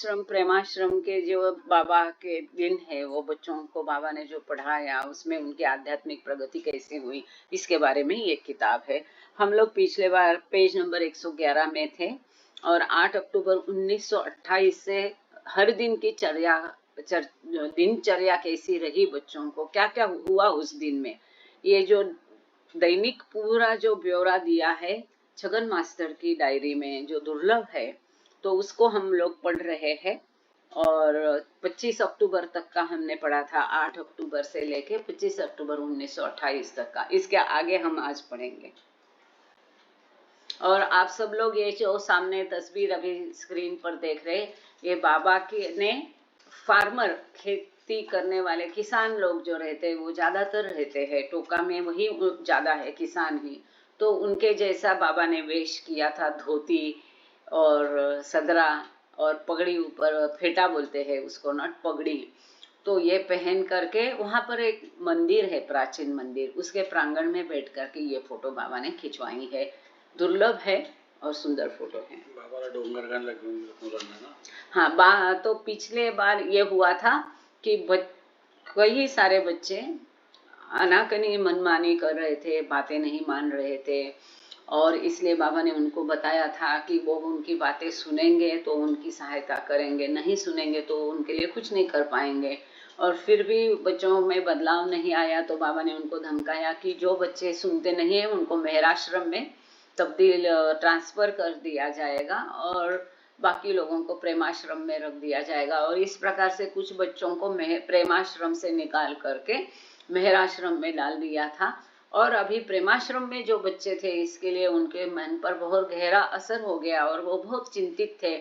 आश्रम प्रेमाश्रम के जो बाबा के दिन है, वो बच्चों को बाबा ने जो पढ़ाया उसमें उनकी आध्यात्मिक प्रगति कैसे हुई, इसके बारे में ये किताब है। हम लोग पिछले बार पेज नंबर 111 में थे और 8 अक्टूबर 1928 से हर दिन की दिनचर्या कैसी रही, बच्चों को क्या क्या हुआ उस दिन में, ये जो दैनिक पूरा जो ब्यौरा दिया है छगन मास्टर की डायरी में, जो दुर्लभ है, तो उसको हम लोग पढ़ रहे हैं। और 25 अक्टूबर तक का हमने पढ़ा था, 8 अक्टूबर से लेके 25 अक्टूबर 1928 तक का। इसके आगे हम आज पढ़ेंगे। और आप सब लोग ये जो सामने तस्वीर अभी स्क्रीन पर देख रहे, ये बाबा की ने फार्मर, खेती करने वाले किसान लोग जो रहते हैं, वो ज्यादातर रहते हैं टोका में, वही ज्यादा है किसान ही। तो उनके जैसा बाबा ने वेश किया था, धोती और सदरा और पगड़ी, ऊपर फेटा बोलते हैं उसको, नट पगड़ी। तो ये पहन करके वहां पर एक मंदिर है, प्राचीन मंदिर, उसके प्रांगण में बैठ करके ये फोटो बाबा ने खिंचवाई है। दुर्लभ है और सुंदर फोटो है। बाबा डोंगरगन ना। हाँ, तो पिछले बार ये हुआ था कि कई सारे बच्चे अनाकनी मनमानी कर रहे थे, बातें नहीं मान रहे थे, और इसलिए बाबा ने उनको बताया था कि वो उनकी बातें सुनेंगे तो उनकी सहायता करेंगे, नहीं सुनेंगे तो उनके लिए कुछ नहीं कर पाएंगे। और फिर भी बच्चों में बदलाव नहीं आया, तो बाबा ने उनको धमकाया कि जो बच्चे सुनते नहीं है उनको मेहराश्रम में तब्दील, ट्रांसफर कर दिया जाएगा और बाकी लोगों को प्रेमाश्रम में रख दिया जाएगा। और इस प्रकार से कुछ बच्चों को प्रेमाश्रम से निकाल करके मेहराश्रम में डाल दिया था। और अभी प्रेमाश्रम में जो बच्चे थे, इसके लिए उनके मन पर बहुत गहरा असर हो गया और वो बहुत चिंतित थे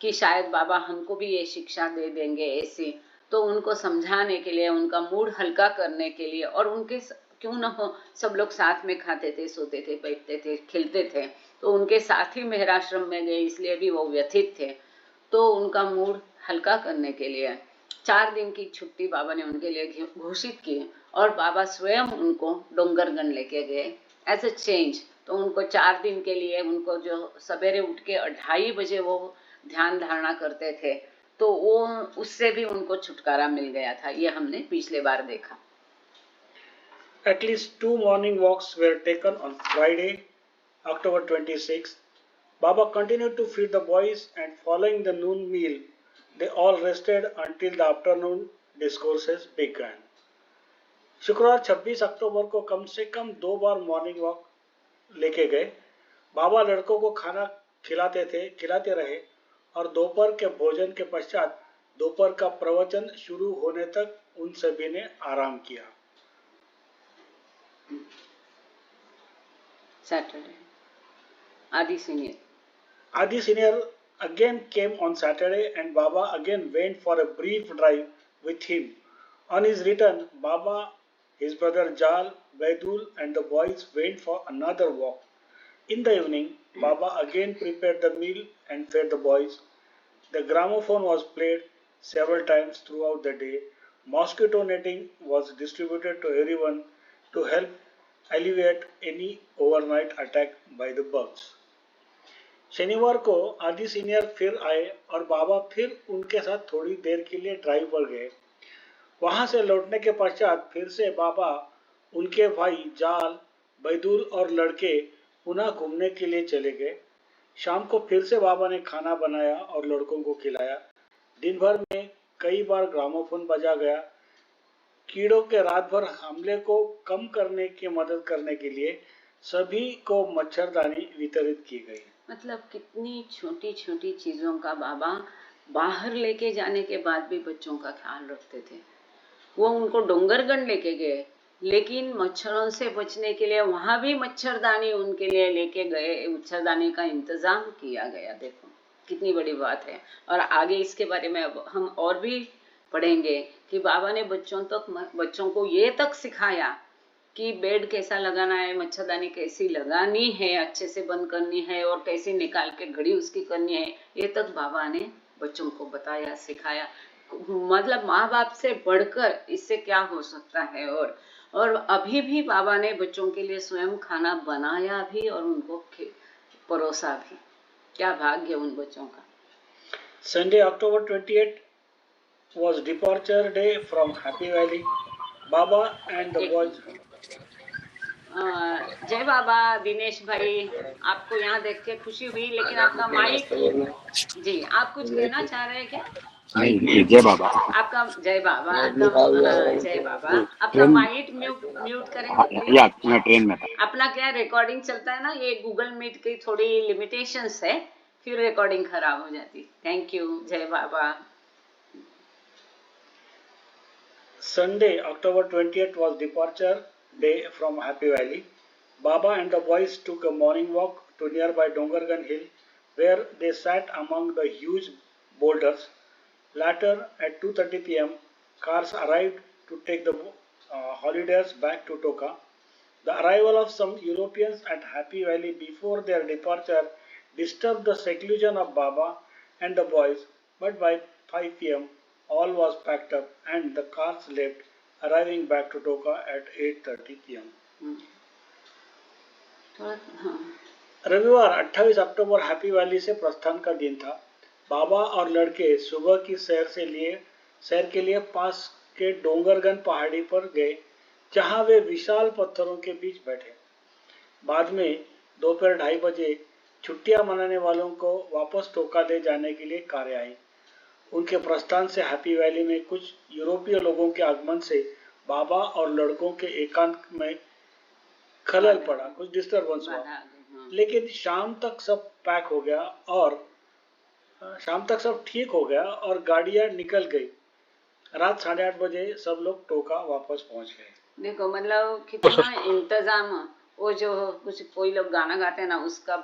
कि शायद बाबा हमको भी ये शिक्षा दे देंगे ऐसी। तो उनको समझाने के लिए, उनका मूड हल्का करने के लिए, और उनके क्यों न हो, सब लोग साथ में खाते थे, सोते थे, बैठते थे, खेलते थे, तो उनके साथ ही मेहराश्रम में गए, इसलिए भी वो व्यथित थे। तो उनका मूड हल्का करने के लिए 4 दिन की छुट्टी बाबा ने उनके लिए घोषित की और बाबा स्वयं उनको डोंगरगढ़ लेके गए एज अ चेंज। तो उनको 4 दिन के लिए, उनको जो सवेरे उठ के 2:30 बजे वो ध्यान धारणा करते थे, तो वो उससे भी उनको छुटकारा मिल गया था। ये हमने पिछले बार देखा। At least 2 morning walks were taken on Friday, October 26. Baba continued to feed the boys, and following the noon meal, they all rested until the afternoon discourses began. शुक्रवार 26 अक्टूबर को कम से कम 2 बार मॉर्निंग वॉक लेके गए। बाबा लड़कों को खाना खिलाते रहे और दोपहर के भोजन के पश्चात दोपहर का प्रवचन शुरू होने तक उन सभी ने आराम किया। Saturday. Adi Senior again came on Saturday, and Baba again went for a brief drive with him. On his return, Baba, his brother Jal, Baidul and the boys went for another walk. In the evening, Baba again prepared the meal and fed the boys. The gramophone was played several times throughout the day. Mosquito netting was distributed to everyone to help alleviate any overnight attack by the bugs. शनिवार को आदि senior फिर आए और बाबा फिर उनके साथ थोड़ी देर के लिए ड्राइव पर गए। वहां से लौटने के पश्चात फिर से बाबा, उनके भाई जाल, बैदुल और लड़के पुनः घूमने के लिए चले गए। शाम को फिर से बाबा ने खाना बनाया और लड़कों को खिलाया। दिन भर में कई बार ग्रामोफोन बजा गया। कीड़ों के रात भर हमले को कम करने की मदद करने के लिए सभी को मच्छरदानी वितरित की गई। मतलब कितनी छोटी छोटी चीजों का बाबा बाहर लेके जाने के बाद भी बच्चों का ख्याल रखते थे। वो उनको डोंगरगढ़ लेके गए, लेकिन मच्छरों से बचने के लिए वहां भी मच्छरदानी उनके लिए लेके गए, मच्छरदानी का इंतजाम किया गया। देखो कितनी बड़ी बात है। और आगे इसके बारे में अब हम और भी पढ़ेंगे कि बाबा ने बच्चों को ये तक सिखाया कि बेड कैसा लगाना है, मच्छरदानी कैसी लगानी है, अच्छे से बंद करनी है और कैसी निकाल के घड़ी उसकी करनी है, ये तक बाबा ने बच्चों को बताया, सिखाया। मतलब माँ बाप से बढ़कर इससे क्या हो सकता है। और अभी भी बाबा ने बच्चों के लिए स्वयं खाना बनाया भी और उनको परोसा भी। क्या भाग्य उन बच्चों का। Sunday, October 28th was departure day from Happy Valley. Baba and the एक boys. जय बाबा दिनेश भाई, आपको यहाँ देख के खुशी हुई, लेकिन आपका माइक, जी आप कुछ कहना चाह रहे हैं क्या? नहीं, जय बाबा। आपका जय बाबा, आपका जय बाबा, आपका माइक म्यूट म्यूट करेंगे प्लीज। या मैं ट्रेन में था। अपना क्या रिकॉर्डिंग चलता है ना, ये गूगल मीट की थोड़ी लिमिटेशंस है, फिर रिकॉर्डिंग खराब हो जाती। थैंक यू, जय बाबा। Sunday, October 20th was departure day from Happy Valley. Baba and the boys took a morning walk to nearby Dongargan Hill, where they sat among the huge boulders. Later, at 2:30 p.m., cars arrived to take the holidays back to Toka. The arrival of some Europeans at Happy Valley before their departure disturbed the seclusion of Baba and the boys, but by 5 p.m., all was packed up and the cars left, arriving back to Toka at 8:30 p.m. रविवार 28 अक्टूबर happy valley से प्रस्थान का दिन था। बाबा और लड़के सुबह की सैर के लिए पास के डोंगरगन पहाड़ी पर गए, जहां वे विशाल पत्थरों के बीच बैठे। बाद में दोपहर 2:30 बजे छुट्टियां मनाने वालों को वापस टोका ले जाने के लिए कारें आई। उनके प्रस्थान से हैप्पी वैली में कुछ यूरोपीय लोगों के आगमन से बाबा और लड़कों के एकांत में खलल पड़ा, कुछ डिस्टर्बेंस हुआ। लेकिन शाम तक सब ठीक हो गया और गाड़ियां निकल गई। रात 8:30 बजे सब लोग टोका वापस पहुंच गए। देखो मतलब कितना इंतजाम, वो जो कुछ कोई लोग गाना गाते हैं ना, उसका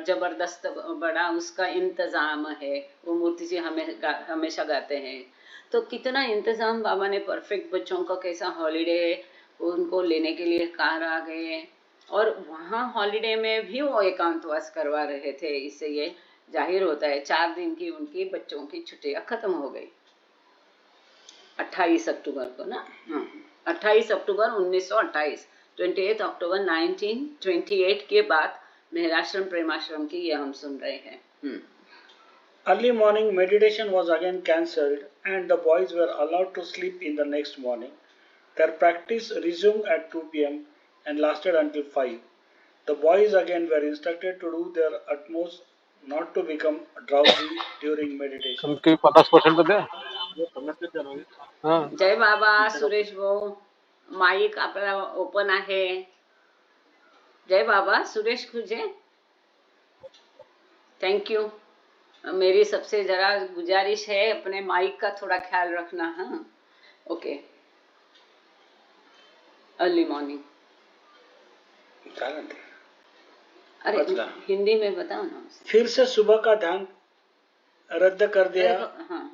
जबरदस्त बड़ा उसका इंतजाम है। वो मूर्ति जी हमेशा गाते हैं, तो कितना इंतजाम बाबा ने परफेक्ट। बच्चों का कैसा हॉलीडे, उनको लेने के लिए कार आ गए, और वहाँ हॉलीडे में भी वो एकांतवास करवा रहे थे। इससे ये जाहिर होता है 4 दिन की उनकी बच्चों की छुट्टियां खत्म हो गई 28 अक्टूबर को ना। 28 अक्टूबर 1928, 28 अक्टूबर 1928 के बाद मेहराश्रम प्रेमाश्रम की ये हम सुन रहे हैं। Early morning meditation was again cancelled and the boys were allowed to sleep in the next morning. Their practice resumed at 2 p.m. and lasted until 5. The boys again were instructed to do their utmost not to become drowsy during meditation. 50% दे। जय बाबा सुरेश भाऊ, mike आपला open आहे। जय बाबा Suresh खुजे, thank you. मेरी सबसे जरा गुजारिश है, अपने माइक का थोड़ा ख्याल रखना। हाँ ओके। अर्ली मॉर्निंग, अरे हिंदी में बताओ ना। फिर से सुबह का ध्यान रद्द कर दिया। हाँ,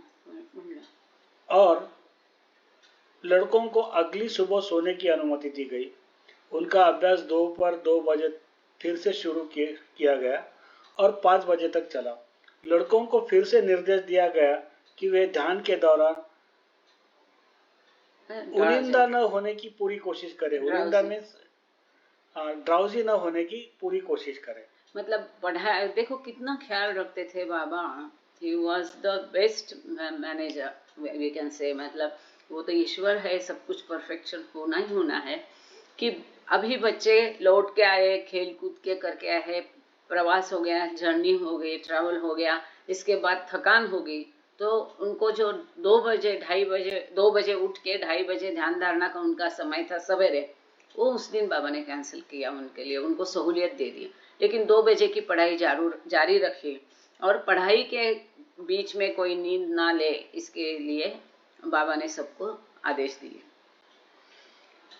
और लड़कों को अगली सुबह सोने की अनुमति दी गई। उनका अभ्यास दोपहर 2 बजे फिर से शुरू किया गया और 5 बजे तक चला। लड़कों को फिर से निर्देश दिया गया कि वे ध्यान के दौरान उनिंदा न होने की पूरी कोशिश करें। उनिंदा में ड्राउजी न होने की पूरी कोशिश करें। मतलब पढ़ाई देखो कितना ख्याल रखते थे बाबा। He was the best manager we can say। मतलब वो तो ईश्वर है, सब कुछ परफेक्शन होना ही होना है। कि अभी बच्चे लौट के आए, खेल कूद के करके आए, प्रवास हो गया, जर्नी हो गई, ट्रैवल हो गया, इसके बाद थकान हो गई, तो उनको जो 2 बजे उठ के 2:30 बजे ध्यान धारणा का उनका समय था सवेरे, वो उस दिन बाबा ने कैंसिल किया उनके लिए, उनको सहूलियत दे दी। लेकिन 2 बजे की पढ़ाई जारी रखी और पढ़ाई के बीच में कोई नींद ना ले, इसके लिए बाबा ने सबको आदेश दिए।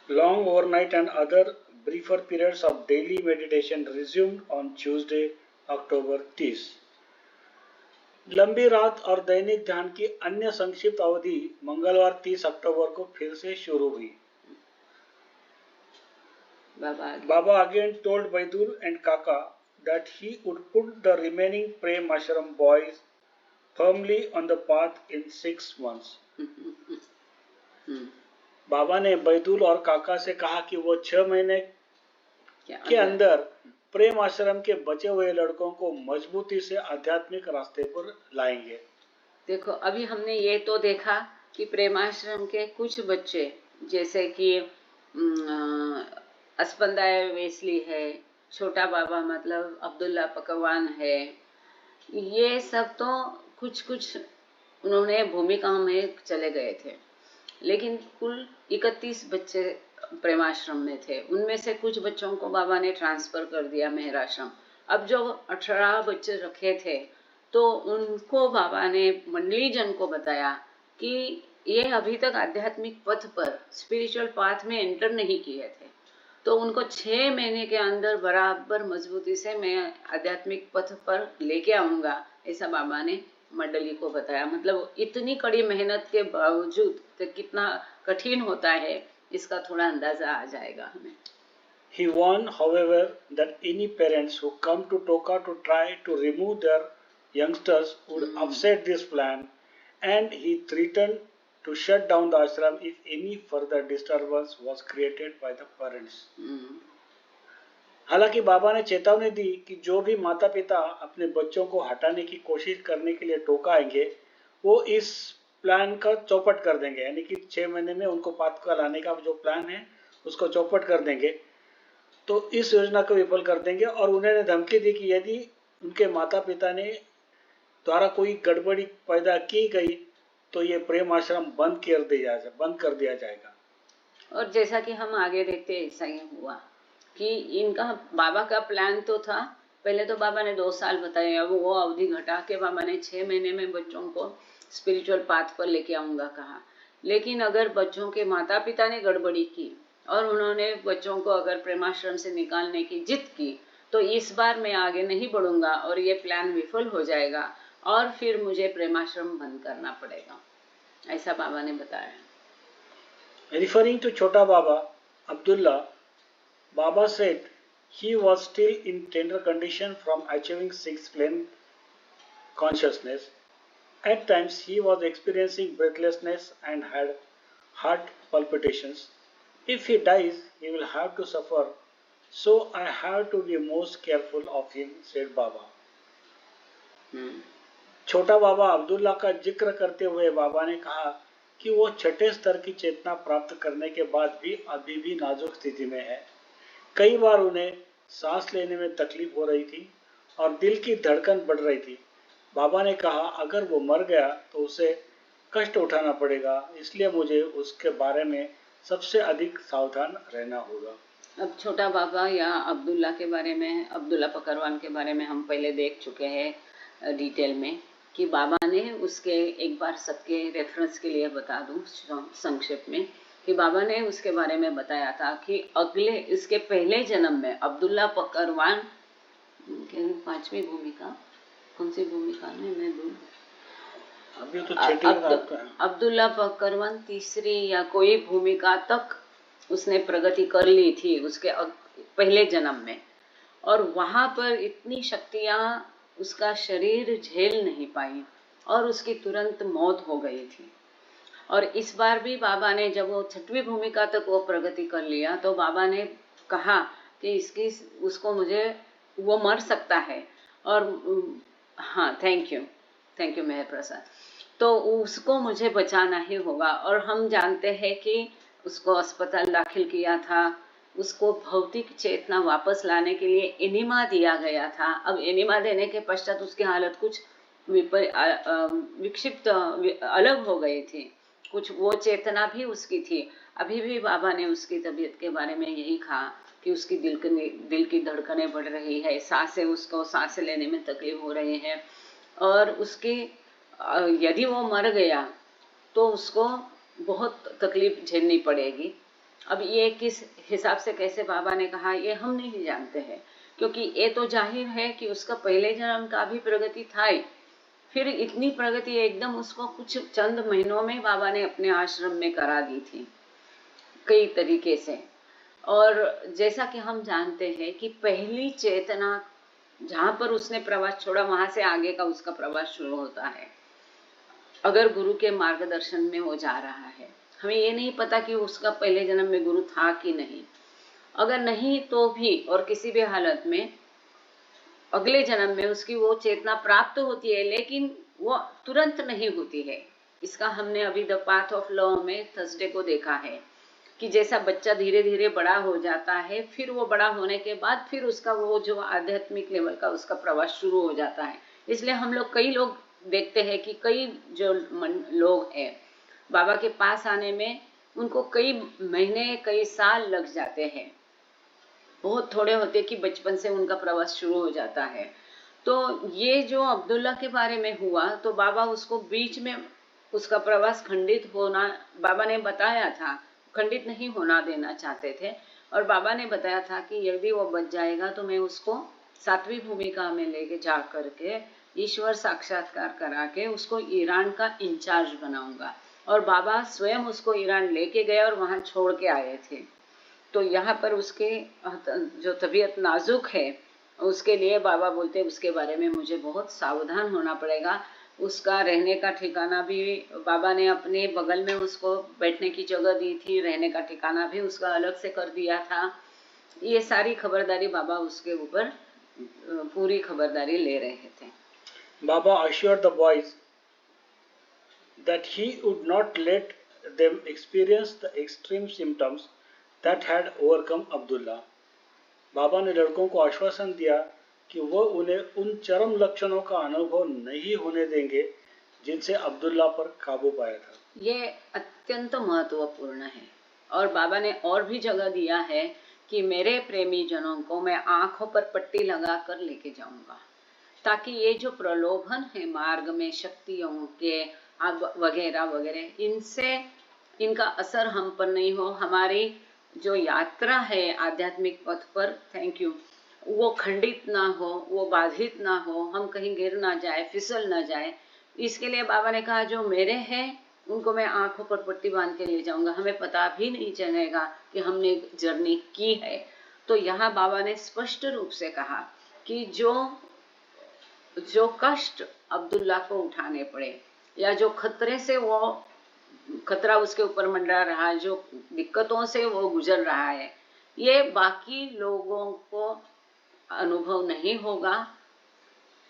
Long overnight and other briefer periods of daily meditation resumed on Tuesday, October 30. लंबी रात और दैनिक ध्यान की अन्य संक्षिप्त अवधि मंगलवार 30 अक्टूबर को फिर से शुरू हुई। Baba again told Baidul and Kaka that he would put the remaining Prem Ashram boys firmly on the path in 6 months. बाबा ने बैदुल और काका से कहा कि वो 6 महीने के अंदर प्रेम आश्रम के बचे हुए लड़कों को मजबूती से आध्यात्मिक रास्ते पर लाएंगे। देखो, अभी हमने ये तो देखा कि प्रेमाश्रम के कुछ बच्चे, जैसे कि अस्पंदाय वेस्ली है, छोटा बाबा मतलब अब्दुल्ला पकवान है, ये सब तो कुछ कुछ उन्होंने भूमिकाओं में चले गए थे, लेकिन कुल 31 बच्चे प्रेमाश्रम में थे। उनमें से कुछ बच्चों को बाबा ने ट्रांसफर कर दिया मेहराश्रम। अब जो 18 बच्चे रखे थे, तो उनको बाबा ने मंडली जन को बताया कि ये अभी तक आध्यात्मिक पथ पर, स्पिरिचुअल पाथ में एंटर नहीं किए थे, तो उनको 6 महीने के अंदर बराबर मजबूती से मैं आध्यात्मिक पथ पर लेके आऊंगा, ऐसा बाबा ने मंडली को बताया। मतलब इतनी कड़ी मेहनत के बावजूद तो कितना कठिन होता है, इसका थोड़ा अंदाजा आ जाएगा हमें। He warned, however, that any parents who come to Toka to try to remove their youngsters would upset this plan, and he threatened to shut down the ashram if any further disturbance was created by the parents. हालांकि बाबा ने चेतावनी दी कि जो भी माता पिता अपने बच्चों को हटाने की कोशिश करने के लिए टोका आएंगे, वो इस प्लान का चौपट कर देंगे, यानी कि 6 महीने में उनको पात का लाने का जो प्लान है उसको चौपट कर देंगे, तो इस योजना को विफल कर देंगे। और उन्होंने धमकी दी कि यदि उनके माता पिता ने द्वारा कोई गड़बड़ी पैदा की गई तो ये प्रेम आश्रम बंद कर दिया जाएगा। और जैसा कि हम आगे देखते हैं, ऐसा ही हुआ कि इनका बाबा का प्लान तो था, पहले तो बाबा ने 2 साल बताया, वो अवधि घटा के बाबा ने 6 महीने में बच्चों को स्पिरिचुअल पाथ पर लेके आऊंगा कहा। लेकिन अगर बच्चों के माता पिता ने गड़बड़ी की और उन्होंने बच्चों को अगर प्रेमाश्रम से निकालने की जिद की, तो इस बार मैं आगे नहीं बढ़ूंगा और ये प्लान विफल हो जाएगा और फिर मुझे प्रेमाश्रम बंद करना पड़ेगा, ऐसा बाबा ने बताया। Referring to Chota Baba, Abdullah, Baba said he was still in tender condition from achieving 6th plane consciousness. At times he was experiencing breathlessness and had heart palpitations. If he dies, he will have to suffer, so I have to be most careful of him, said Baba. छोटा बाबा अब्दुल्ला का जिक्र करते हुए बाबा ने कहा कि वो 6ठे स्तर की चेतना प्राप्त करने के बाद भी अभी भी नाजुक स्थिति में है। कई बार उन्हें सांस लेने में तकलीफ हो रही थी और दिल की धड़कन बढ़ रही थी। बाबा ने कहा अगर वो मर गया तो उसे कष्ट उठाना पड़ेगा, इसलिए मुझे उसके बारे में सबसे अधिक सावधान रहना होगा। अब छोटा बाबा या अब्दुल्ला के बारे में, अब्दुल्ला पकरवान के बारे में हम पहले देख चुके हैं डिटेल में, कि बाबा ने उसके एक बार सबके रेफरेंस के लिए बता दूं संक्षेप में, कि बाबा ने उसके बारे में बताया था कि अगले इसके पहले जन्म में अब्दुल्ला पकरवान 5वीं भूमिका, कौन सी भूमिका में मैं भूल, अभी तो अब्दुल्ला पकरवान 3री या कोई भूमिका तक उसने प्रगति कर ली थी उसके पहले जन्म में, और वहां पर इतनी शक्तियां उसका शरीर झेल नहीं पाई और उसकी तुरंत मौत हो गई थी। और इस बार भी बाबा ने जब वो 6वीं भूमिका तक वो प्रगति कर लिया, तो बाबा ने कहा कि उसको मुझे, वो मर सकता है और हाँ, थैंक यू मेहर प्रसाद, तो उसको मुझे बचाना ही होगा। और हम जानते हैं कि उसको अस्पताल दाखिल किया था, उसको भौतिक चेतना वापस लाने के लिए एनिमा दिया गया था। अब एनिमा देने के पश्चात उसकी हालत कुछ विक्षिप्त अलग हो गई थी, कुछ वो चेतना भी उसकी थी। अभी भी बाबा ने उसकी तबीयत के बारे में यही कहा कि उसकी दिल की धड़कनें बढ़ रही है, उसको सांस लेने में तकलीफ हो रही है, और उसकी यदि वो मर गया तो उसको बहुत तकलीफ झेलनी पड़ेगी। अब ये किस हिसाब से कैसे बाबा ने कहा ये हम नहीं जानते हैं, क्योंकि ये तो जाहिर है कि उसका पहले जन्म का भी प्रगति था ही, फिर इतनी प्रगति एकदम उसको कुछ चंद महीनों में बाबा ने अपने आश्रम में करा दी थी कई तरीके से। और जैसा कि हम जानते हैं कि पहली चेतना जहां पर उसने प्रवास छोड़ा, वहां से आगे का उसका प्रवास शुरू होता है, अगर गुरु के मार्गदर्शन में वो जा रहा है। हमें ये नहीं पता कि उसका पहले जन्म में गुरु था कि नहीं, अगर नहीं तो भी और किसी भी हालत में अगले जन्म में उसकी वो चेतना प्राप्त होती है, लेकिन वो तुरंत नहीं होती है। इसका हमने अभी द पाथ ऑफ लव में थर्सडे को देखा है कि जैसा बच्चा धीरे धीरे बड़ा हो जाता है, फिर वो बड़ा होने के बाद फिर उसका वो जो आध्यात्मिक लेवल का उसका प्रवास शुरू हो जाता है। इसलिए हम लोग कई लोग देखते हैं कि कई जो लोग हैं बाबा के पास आने में उनको कई महीने कई साल लग जाते हैं। बहुत थोड़े होते कि बचपन से उनका प्रवास शुरू हो जाता है। तो ये जो अब्दुल्ला के बारे में हुआ तो बाबा उसको बीच में उसका प्रवास खंडित होना, बाबा ने बताया था, खंडित नहीं होना देना चाहते थे। और बाबा ने बताया था कि यदि वो बच जाएगा तो मैं उसको 7वीं भूमिका में लेके जा करके ईश्वर साक्षात्कार करा के उसको ईरान का इंचार्ज बनाऊंगा। और बाबा स्वयं उसको ईरान लेके गए और वहां छोड़ के आए थे। तो यहाँ पर उसके जो तबीयत नाजुक है उसके लिए बाबा बोलते उसके बारे में मुझे बहुत सावधान होना पड़ेगा। उसका रहने का ठिकाना भी बाबा ने अपने बगल में उसको बैठने की जगह दी थी, रहने का ठिकाना भी उसका अलग से कर दिया था। ये सारी खबरदारी बाबा उसके ऊपर पूरी खबरदारी ले रहे थे। Baba assured the boys that he would not let them experience the extreme symptoms that had overcome Abdullah. बाबा ने लड़कों को आश्वासन दिया कि वह उन्हें उन चरम लक्षणों का अनुभव नहीं होने देंगे जिनसे अब्दुल्ला पर काबू पाया था। ये अत्यंत महत्वपूर्ण है। और बाबा ने और भी जगह दिया है कि मेरे प्रेमी जनों को मैं आंखों पर पट्टी लगा कर लेके जाऊंगा, ताकि ये जो प्रलोभन है मार्ग में शक्तियों के वगैरह वगैरह, इनसे इनका असर हम पर नहीं हो। हमारी जो यात्रा है आध्यात्मिक पथ पर, थैंक यू, वो खंडित ना हो, वो बाधित ना हो, हम कहीं गिर ना जाए, फिसल ना जाए। इसके लिए बाबा ने कहा जो मेरे हैं उनको मैं आंखों पर पट्टी बांध के ले जाऊंगा, हमें पता भी नहीं चलेगा कि हमने जर्नी की है। तो यहाँ बाबा ने स्पष्ट रूप से कहा कि जो कष्ट अब्दुल्ला को उठाने पड़े या जो खतरे से वो खतरा उसके ऊपर मंडरा रहा है, जो दिक्कतों से वो गुजर रहा है, ये बाकी लोगों को अनुभव नहीं होगा।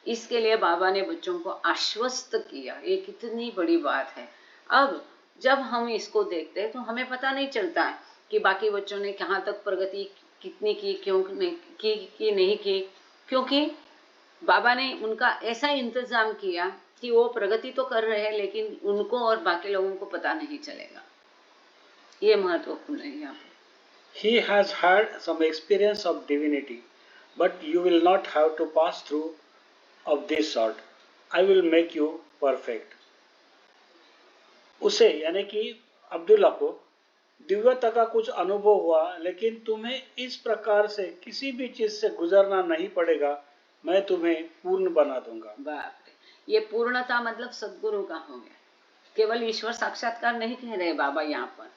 इसके लिए बाबा ने बच्चों को आश्वस्त किया। ये कितनी बड़ी बात है। अब जब हम इसको देखते हैं तो हमें पता नहीं चलता है कि बाकी बच्चों ने कहाँ तक प्रगति कितनी की, क्यों नहीं की, क्योंकि बाबा ने उनका ऐसा इंतजाम किया कि वो प्रगति तो कर रहे हैं लेकिन उनको और बाकी लोगों को पता नहीं चलेगा। ये महत्वपूर्ण है यहाँ पे। He has had some experience of divinity, but you will not have to pass through of this sort. I will make you perfect. उसे यानी कि अब्दुल्ला को दिव्यता का कुछ अनुभव हुआ, लेकिन तुम्हें इस प्रकार से किसी भी चीज से गुजरना नहीं पड़ेगा, मैं तुम्हें पूर्ण बना दूंगा। बाप रे, ये पूर्णता मतलब सद्गुरु का हो गया। केवल ईश्वर साक्षात्कार नहीं कह रहे बाबा यहाँ पर,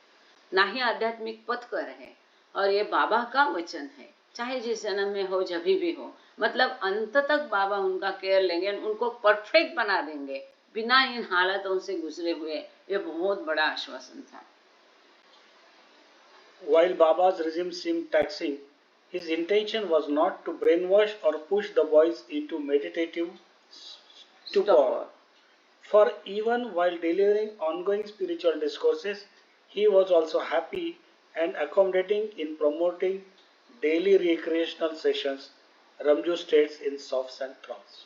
ना ही आध्यात्मिक पथ कर रहे, और ये बाबा का वचन है, चाहे जिस जन्म में हो, जब भी हो, मतलब अंत तक बाबा उनका केयर लेंगे, उनको परफेक्ट बना देंगे बिना इन हालातों से गुजरे हुए। ये बहुत बड़ा आश्वासन था। While Baba's regime seemed taxing, his intention was not to brainwash or push the boys into meditative stupor. For even while delivering ongoing spiritual discourses, he was also happy and accommodating in promoting daily recreational sessions, Ramju states in Softs and Thrones.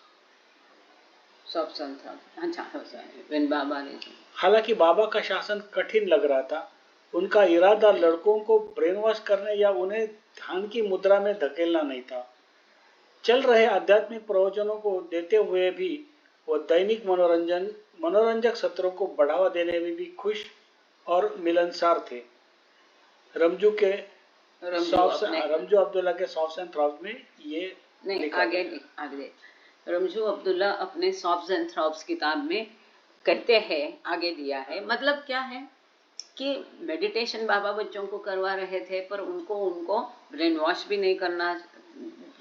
हालांकि बाबा का शासन कठिन लग रहा था, उनका इरादा लड़कों को ब्रेनवॉश करने या उन्हें ध्यान की मुद्रा में धकेलना नहीं था। चल रहे आध्यात्मिक प्रवचनों को देते हुए भी वो दैनिक मनोरंजक सत्रों को बढ़ावा देने में भी खुश और मिलनसार थे। रमजू अब्दुल्ला के सॉफ्ट्स एंड थ्रॉब्स में ये नहीं, आगे रमजू अब्दुल्ला अपने सॉफ्ट्स एंड थ्रॉब्स किताब में कहते हैं, आगे दिया है। मतलब क्या है कि मेडिटेशन बाबा बच्चों को करवा रहे थे, पर उनको ब्रेन वॉश भी नहीं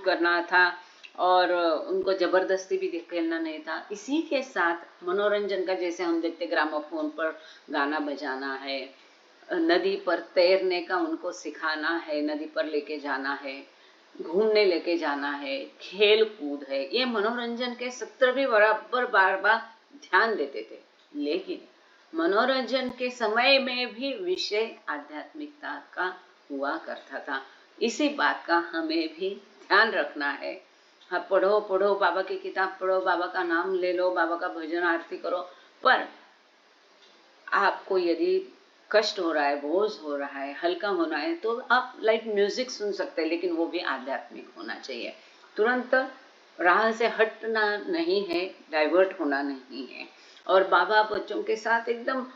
करना था और उनको जबरदस्ती भी खेलना नहीं था। इसी के साथ मनोरंजन का, जैसे हम देखते ग्रामोफोन पर गाना बजाना है, नदी पर तैरने का उनको सिखाना है, नदी पर लेके जाना है, घूमने लेके जाना है, खेल कूद है, ये मनोरंजन के सत्र भी बराबर बार ध्यान देते थे, लेकिन मनोरंजन के समय में भी विषय आध्यात्मिकता का हुआ करता था। इसी बात का हमें भी ध्यान रखना है। हाँ, पढ़ो पढ़ो, बाबा की किताब पढ़ो, बाबा का नाम ले लो, बाबा का भजन आरती करो, पर आपको यदि कष्ट हो रहा है, बोझ हो रहा है, हल्का होना है, तो आप लाइट म्यूजिक सुन सकते हैं, लेकिन वो भी आध्यात्मिक होना चाहिए। तुरंत राह से हटना नहीं है, डाइवर्ट होना नहीं है। और बाबा बच्चों के साथ एकदम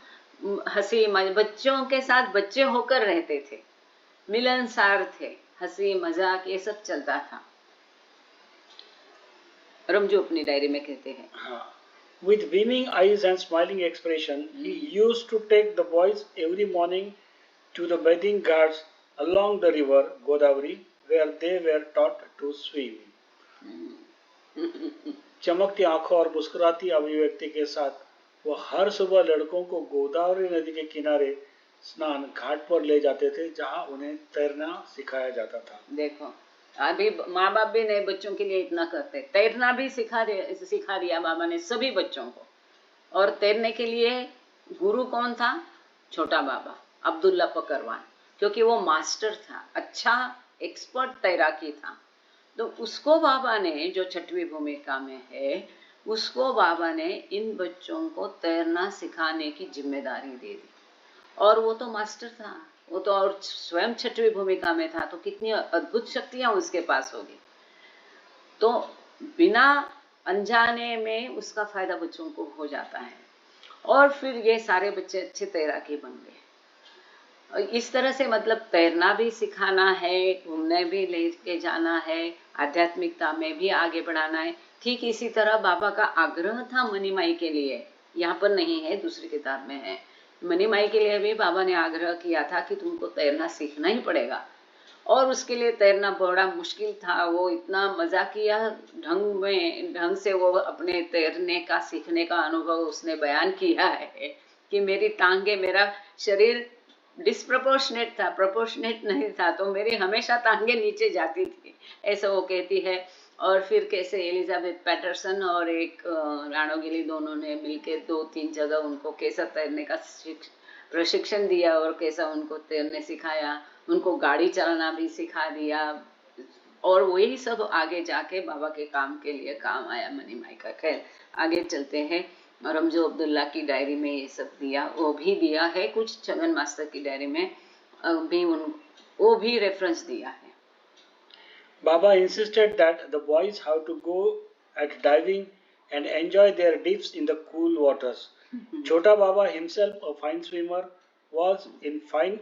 हंसी बच्चों के साथ बच्चे होकर रहते थे, मिलनसार थे, हंसी मजाक ये सब चलता था। रमजू अपनी डायरी में कहते हैं, हाँ, with beaming eyes and smiling expression, he used to take the boys every morning to the bathing ghats along the river Godavari, where they were taught to swim. चमकती आंखों और मुस्कुराती अभिव्यक्ति के साथ वो हर सुबह लड़कों को गोदावरी नदी के किनारे स्नान घाट पर ले जाते थे, जहां उन्हें तैरना सिखाया जाता था। देखो, अभी माँ बाप भी नए बच्चों के लिए इतना करते, तैरना भी सिखा दिया बाबा ने सभी बच्चों को। और तैरने के लिए गुरु कौन था? छोटा बाबा अब्दुल्ला पकरवान, क्योंकि वो मास्टर था, अच्छा एक्सपर्ट तैराकी था। तो उसको बाबा ने, जो छठवीं भूमिका में है, उसको बाबा ने इन बच्चों को तैरना सिखाने की जिम्मेदारी दे दी। और वो तो मास्टर था, वो तो और स्वयं छठवीं भूमिका में था, तो कितनी अद्भुत शक्तियां उसके पास होगी। तो बिना अनजाने में उसका फायदा बच्चों को हो जाता है, और फिर ये सारे बच्चे अच्छे तैराकी बन गए। इस तरह से मतलब तैरना भी सिखाना है, घूमने भी लेके जाना है, आध्यात्मिकता में भी आगे बढ़ाना है। ठीक इसी तरह बाबा का आग्रह था मनीमाई के लिए, यहाँ पर नहीं है, दूसरी किताब में है। मनीमाई के लिए भी बाबा ने आग्रह किया था कि तुमको तैरना सीखना ही पड़ेगा। और उसके लिए तैरना बड़ा मुश्किल था। वो इतना मजाकिया ढंग से वो अपने तैरने का सीखने का अनुभव उसने बयान किया है कि मेरी टांगे, मेरा शरीर डिस्प्रपोर्शनेट था, प्रोपोर्शनेट नहीं था, तो मेरी हमेशा टांगे नीचे जाती थी, ऐसा वो कहती है। और फिर कैसे एलिजाबेथ पैटरसन और एक राणो गिली दोनों ने मिलकर 2-3 जगह उनको कैसा तैरने का प्रशिक्षण दिया और कैसा उनको तैरने सिखाया, उनको गाड़ी चलाना भी सिखा दिया। और वही सब आगे जाके बाबा के काम के लिए काम आया मनीमाई का। खैर आगे चलते हैं। रमजू अब्दुल्ला की डायरी में ये सब दिया, वो भी दिया है, कुछ छगन मास्टर की डायरी में भी वो भी रेफरेंस दिया है। Baba insisted that the boys have to go at diving and enjoy their dips in the cool waters. Chota Baba himself, a fine swimmer, was in fine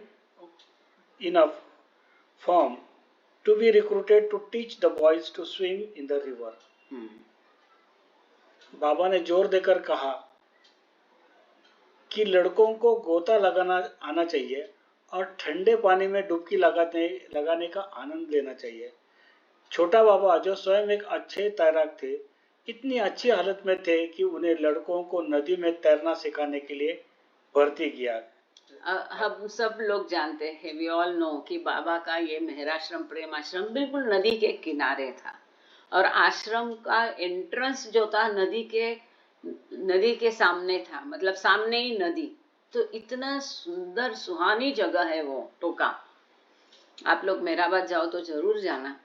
enough form to be recruited to teach the boys to swim in the river. बाबा ने जोर देकर कहा कि लड़कों को गोता लगाना आना चाहिए और ठंडे पानी में डुबकी लगाने का आनंद लेना चाहिए। छोटा बाबा, जो स्वयं एक अच्छे तैराक थे, इतनी अच्छी हालत में थे कि उन्हें लड़कों को नदी में तैरना सिखाने के लिए भर्ती किया। हम सब लोग जानते हैं, वी ऑल नो, कि बाबा का ये मेहराश्रम प्रेम आश्रम बिल्कुल नदी के किनारे था, और आश्रम का एंट्रेंस जो था नदी के सामने था, मतलब सामने ही नदी। तो इतना सुंदर सुहानी जगह है वो टोका। आप लोग मेहराबाद जाओ तो जरूर जाना।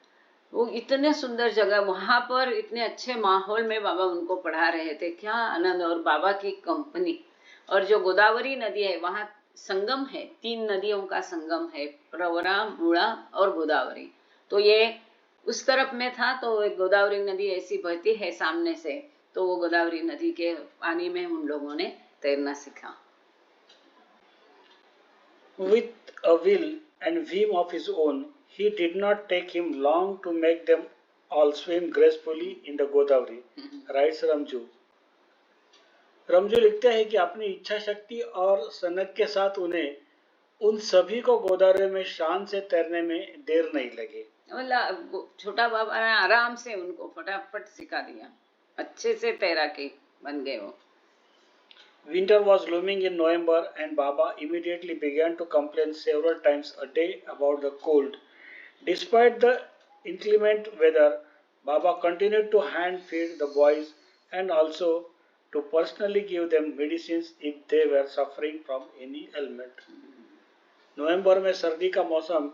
वो इतने सुंदर जगह, वहां पर इतने अच्छे माहौल में बाबा उनको पढ़ा रहे थे, क्या आनंद। और बाबा की कंपनी, और जो गोदावरी नदी है वहां संगम है, 3 नदियों का संगम है, प्रवरा, मूड़ा और गोदावरी। तो ये उस तरफ में था, तो एक गोदावरी नदी ऐसी बहती है सामने से, तो वो गोदावरी नदी के पानी में उन लोगों ने तैरना सीखा। With a will and whim of his own, he did not take him long to make them all swim gracefully in the Godavari, writes Ramju. Ramju लिखते हैं कि अपनी इच्छा शक्ति और सनक के साथ उन्हें उन सभी को गोदावरी में शान से तैरने में देर नहीं लगी। छोटा बाबा ने आराम से उनको फटाफट सिखा दिया, अच्छे से तैराकी बन गए वो। Winter was looming in November and Baba immediately began to complain several times a day about the cold. Despite the inclement weather, Baba continued to hand feed the boys and also to personally give them medicines if they were suffering from any ailment. नवंबर में सर्दी का मौसम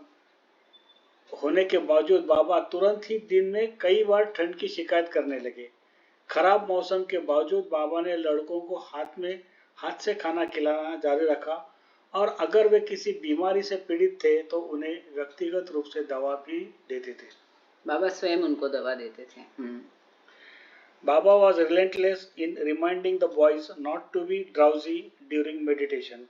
होने के बावजूद बाबा तुरंत ही दिन में कई बार ठंड की शिकायत करने लगे। खराब मौसम के बावजूद बाबा ने लड़कों को हाथ से खाना खिलाना जारी रखा और अगर वे किसी बीमारी से पीड़ित थे तो उन्हें व्यक्तिगत रूप से दवा भी देते थे। बाबा स्वयं उनको दवा देते थे। Baba was relentless in reminding the boys not to be drowsy during meditation.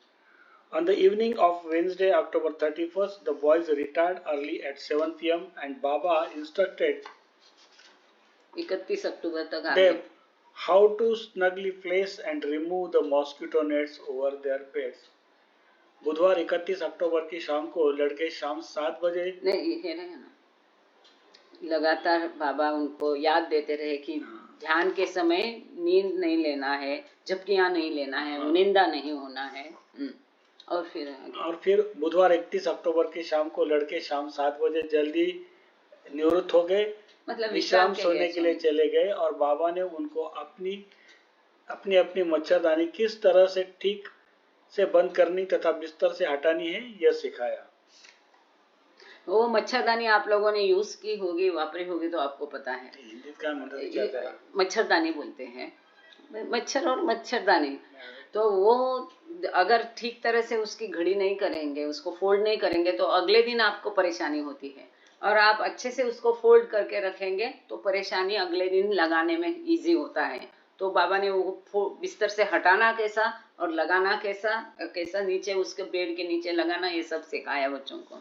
On the evening of Wednesday, October 31st, the boys retired early at 7 p.m. and Baba instructed 31 अक्टूबर तक आ them गए। how to snugly place and remove the mosquito nets over their beds. बुधवार 31 अक्टूबर की शाम को लड़के शाम 7 बजे नहीं ये रहे ना, लगातार बाबा उनको याद देते रहे कि ध्यान के समय नींद नहीं लेना है, झपकियां नहीं लेना है, निंदा नहीं होना है। और फिर बुधवार 31 अक्टूबर की शाम को लड़के शाम 7 बजे जल्दी निवृत्त हो गए, मतलब विश्राम सोने के लिए चले गए और बाबा ने उनको अपनी मच्छरदानी किस तरह से ठीक से बंद करनी तथा बिस्तर से हटानी है यह सिखाया। वो मच्छरदानी आप लोगों ने यूज की होगी, वापरी होगी तो आपको पता है। मच्छरदानी बोलते हैं, मच्छर और मच्छरदानी। तो वो अगर ठीक तरह से उसकी घड़ी नहीं करेंगे, उसको फोल्ड नहीं करेंगे तो अगले दिन आपको परेशानी होती है, और आप अच्छे से उसको फोल्ड करके रखेंगे तो परेशानी अगले दिन लगाने में इजी होता है। तो बाबा ने वो बिस्तर से हटाना कैसा और लगाना कैसा नीचे उसके बेड के नीचे लगाना, ये सब सिखाया बच्चों को।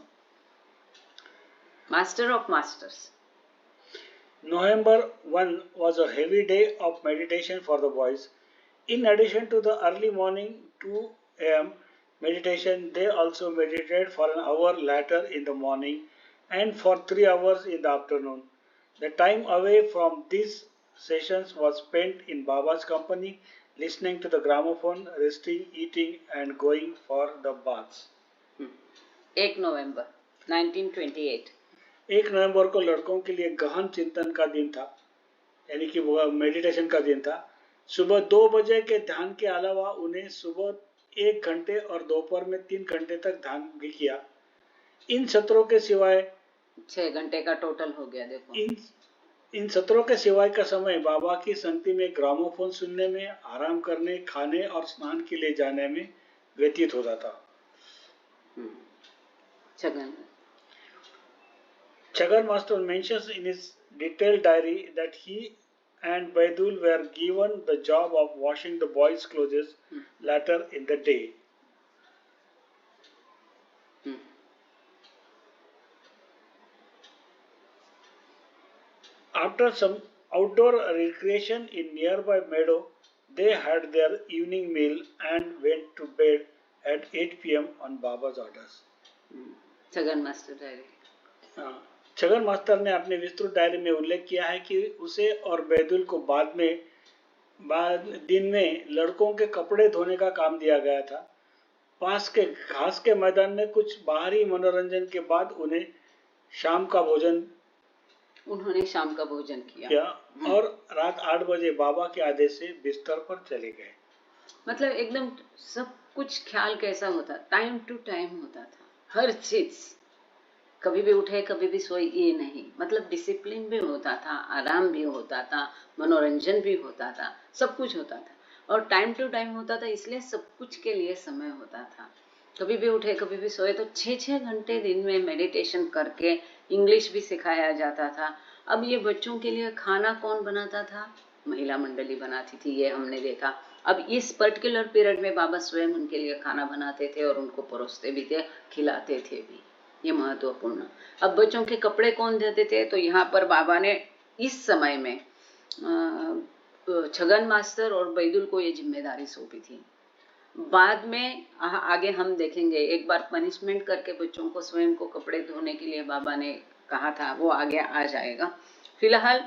Master of Masters. November 1 was a heavy day of meditation for the boys. In addition to the early morning 2 a.m. meditation, they also meditated for an hour later in the morning and for 3 hours in the afternoon. The time away from these sessions was spent in Baba's company, listening to the gramophone, resting, eating and going for the baths. 1 नवंबर 1928 1 नवंबर को लड़कों के लिए गहन चिंतन का दिन था, यानी कि वो मेडिटेशन का दिन था। सुबह 2 बजे के ध्यान के अलावा उन्हें सुबह 1 घंटे और दोपहर में 3 घंटे तक ध्यान भी किया। इन सत्रों के सिवाय 6 घंटे का टोटल हो गया। देखो इन सत्रों के सिवाय का समय बाबा की संगति में ग्रामोफोन सुनने में, आराम करने, खाने और स्नान के लिए जाने में व्यतीत होता था। Chagan Master mentions in his detailed diary that he and Baidul were given the job of washing the boys' clothes later in the day. After some outdoor recreation in nearby meadow, they had their evening meal and went to bed at 8 p.m. on Baba's orders. Chagan Master diary. Chhagan master ने अपने विस्तृत diary में उल्लेख किया है कि उसे और बैदुल को दिन में लड़कों के कपड़े धोने का काम दिया गया था। पास के घास के मैदान में कुछ बाहरी मनोरंजन के बाद उन्होंने शाम का भोजन किया और रात 8 बजे बाबा के आदेश से बिस्तर पर चले गए। मतलब एकदम सब कुछ ख्याल कैसा होता, टाइम टू टाइम होता था, हर चीज। कभी भी उठे कभी भी सोए ये नहीं, मतलब डिसिप्लिन भी होता था, आराम भी होता था, मनोरंजन भी होता था, सब कुछ होता था और टाइम टू टाइम होता था, इसलिए सब कुछ के लिए समय होता था। कभी भी उठे कभी भी सोए तो 6-6 घंटे दिन में मेडिटेशन करके इंग्लिश भी सिखाया जाता था। अब ये बच्चों के लिए खाना कौन बनाता था? महिला मंडली बनाती थी, ये हमने देखा। अब इस पर्टिकुलर पीरियड में बाबा स्वयं उनके लिए खाना बनाते थे और उनको परोसते भी थे, खिलाते थे भी, ये महत्वपूर्ण। अब बच्चों के कपड़े कौन देते थे? तो यहाँ पर बाबा ने इस समय में छगन मास्टर और बैदुल को ये जिम्मेदारी सौंपी थी। बाद में आगे हम देखेंगे, एक बार पनिशमेंट करके बच्चों को स्वयं को कपड़े धोने के लिए बाबा ने कहा था, वो आगे आ जाएगा। फिलहाल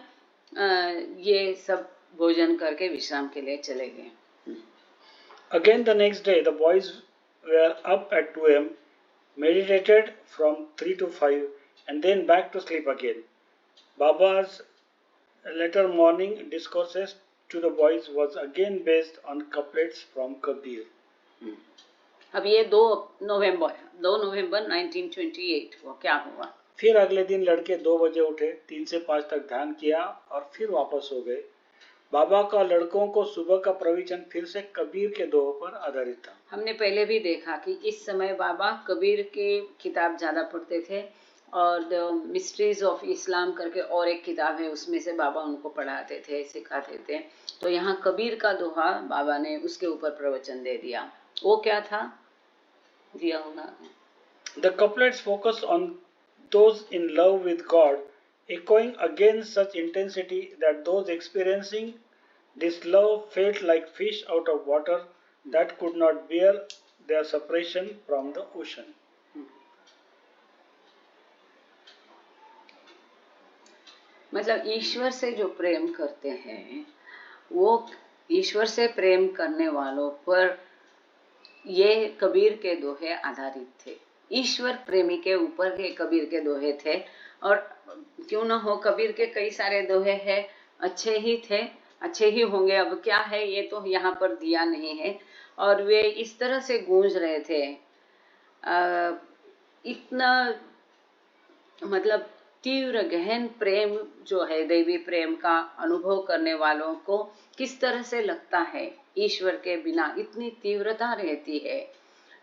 ये सब भोजन करके विश्राम के लिए चले गए। Again the next day the boys were up at 2 a.m. meditated from 3 to 5 and then back to sleep again. Baba's later morning discourses to the boys was again based on couplets from Kabir. अब ये 2 नवंबर 1928 को क्या हुआ? फिर अगले दिन लड़के 2 बजे उठे, 3 से 5 तक ध्यान किया और फिर वापस हो गए। बाबा का लड़कों को सुबह का प्रवचन फिर से कबीर के दोहों पर आधारित था। हमने पहले भी देखा कि इस समय बाबा कबीर के किताब ज्यादा पढ़ते थे और द मिस्ट्रीज ऑफ इस्लाम करके और एक किताब है, उसमें से बाबा उनको पढ़ाते थे, सिखाते थे। तो यहाँ कबीर का दोहा बाबा ने उसके ऊपर प्रवचन दे दिया। वो क्या था? दिया होगा। The couplets focus on those in love with God, echoing again such intensity that those experiencing this love felt like fish out of water that could not bear their separation from the ocean. मतलब ईश्वर से जो प्रेम करते हैं, वो ईश्वर से प्रेम करने वालों पर ये कबीर के दोहे आधारित थे। ईश्वर प्रेमी के ऊपर के कबीर के दोहे थे। और क्यों ना हो, कबीर के कई सारे दोहे हैं, अच्छे ही थे, अच्छे ही होंगे। अब क्या है ये तो यहाँ पर दिया नहीं है। और वे इस तरह से गूंज रहे थे, इतना मतलब तीव्र गहन प्रेम जो है, दैवी प्रेम का अनुभव करने वालों को किस तरह से लगता है ईश्वर के बिना इतनी तीव्रता रहती है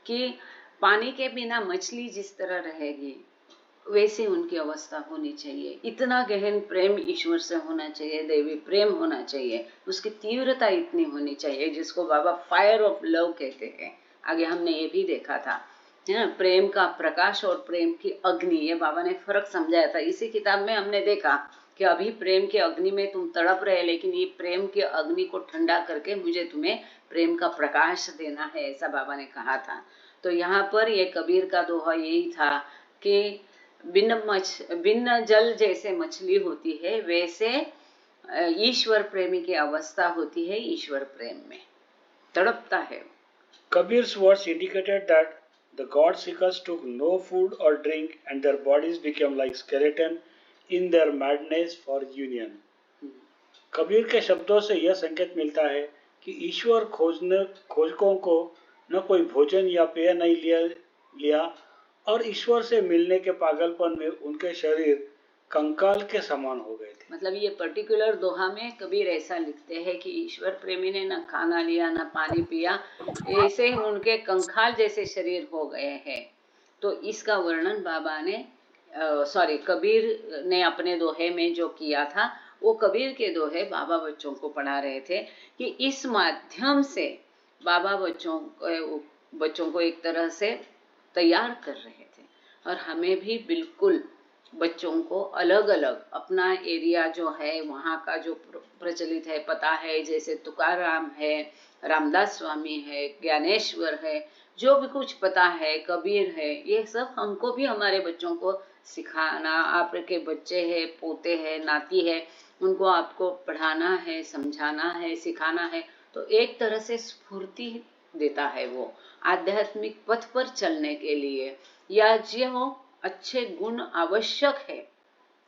कि पानी के बिना मछली जिस तरह रहेगी वैसी उनकी अवस्था होनी चाहिए। इतना गहन प्रेम ईश्वर से होना चाहिए, दैवी प्रेम होना चाहिए, उसकी तीव्रता इतनी होनी चाहिए जिसको बाबा फायर ऑफ लव कहते हैं। आगे हमने ये भी देखा था, है ना, प्रेम का प्रकाश और प्रेम की अग्नि, ये बाबा ने फर्क समझाया था। इसी किताब में हमने देखा कि अभी प्रेम की अग्नि में तुम तड़प रहे, लेकिन ये प्रेम की अग्नि को ठंडा करके मुझे तुम्हें प्रेम का प्रकाश देना है, ऐसा बाबा ने कहा था। तो यहाँ पर ये कबीर का दोहा यही था कि बिन जल जैसे मछली होती है, वैसे ईश्वर प्रेमी की अवस्था होती है, ईश्वर प्रेम में तड़पता है। Kabir's words indicated that the God seekers took no food or drink and their bodies became like skeleton in their madness for union. Kabir के शब्दों से यह संकेत मिलता है कि ईश्वर खोजकों को न कोई भोजन या पेय नहीं लिया और ईश्वर से मिलने के पागलपन में उनके शरीर कंकाल के समान हो गए थे। मतलब ये पर्टिकुलर दोहा में कबीर ऐसा लिखते हैं कि ईश्वर प्रेमी ने न खाना लिया न पानी पिया, ऐसे उनके कंकाल जैसे शरीर हो गए हैं। तो इसका वर्णन बाबा ने कबीर ने अपने दोहे में जो किया था, वो कबीर के दोहे बाबा बच्चों को पढ़ा रहे थे कि इस माध्यम से बाबा बच्चों को एक तरह से तैयार कर रहे थे। और हमें भी बिल्कुल बच्चों को अलग अलग अपना एरिया जो है वहाँ का जो प्रचलित है पता है, जैसे तुकाराम है, रामदास स्वामी है, ज्ञानेश्वर है, जो भी कुछ पता है, कबीर है, ये सब हमको भी हमारे बच्चों को सिखाना। आपके बच्चे हैं, पोते हैं, नाती है, उनको आपको पढ़ाना है, समझाना है, सिखाना है। तो एक तरह से स्फूर्ति देता है वो आध्यात्मिक पथ पर चलने के लिए, या जो अच्छे गुण आवश्यक है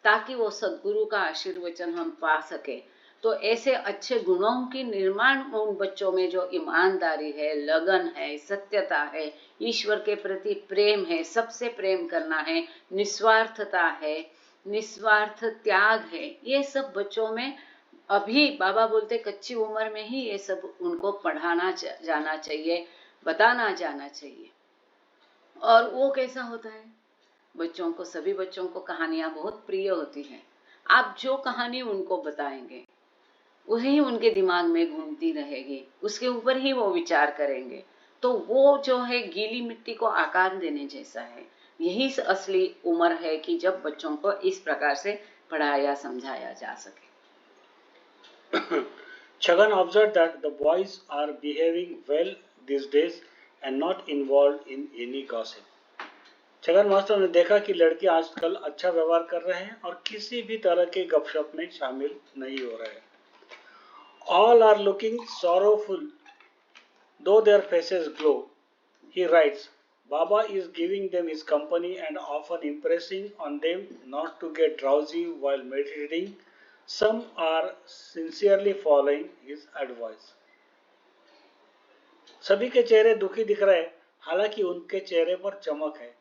ताकि वो सद्गुरु का आशीर्वचन हम पा सके। तो ऐसे अच्छे गुणों की निर्माण उन बच्चों में जो ईमानदारी है, लगन है, सत्यता है, ईश्वर के प्रति प्रेम है, सबसे प्रेम करना है, निस्वार्थता है, निस्वार्थ त्याग है, ये सब बच्चों में अभी बाबा बोलते कच्ची उम्र में ही ये सब उनको पढ़ाना जाना चाहिए, बताना जाना चाहिए। और वो कैसा होता है, बच्चों को, सभी बच्चों को कहानियां बहुत प्रिय होती हैं। आप जो कहानी उनको बताएंगे वही उनके दिमाग में घूमती रहेगी, उसके ऊपर ही वो विचार करेंगे। तो वो जो है गीली मिट्टी को आकार देने जैसा है। यही असली उम्र है कि जब बच्चों को इस प्रकार से पढ़ाया समझाया जा सके। Chagan observed that the boys are behaving well these days and not involved in any gossip. Chhagan master ने देखा कि लड़के आजकल अच्छा व्यवहार कर रहे हैं और किसी भी तरह के गपशप में शामिल नहीं हो रहे। All are looking sorrowful, though their faces glow. He writes, Baba is giving them his company and often impressing on them not to get drowsy while meditating, Some are sincerely following his advice. सभी के चेहरे दुखी दिख रहे, हालांकि उनके चेहरे पर चमक है।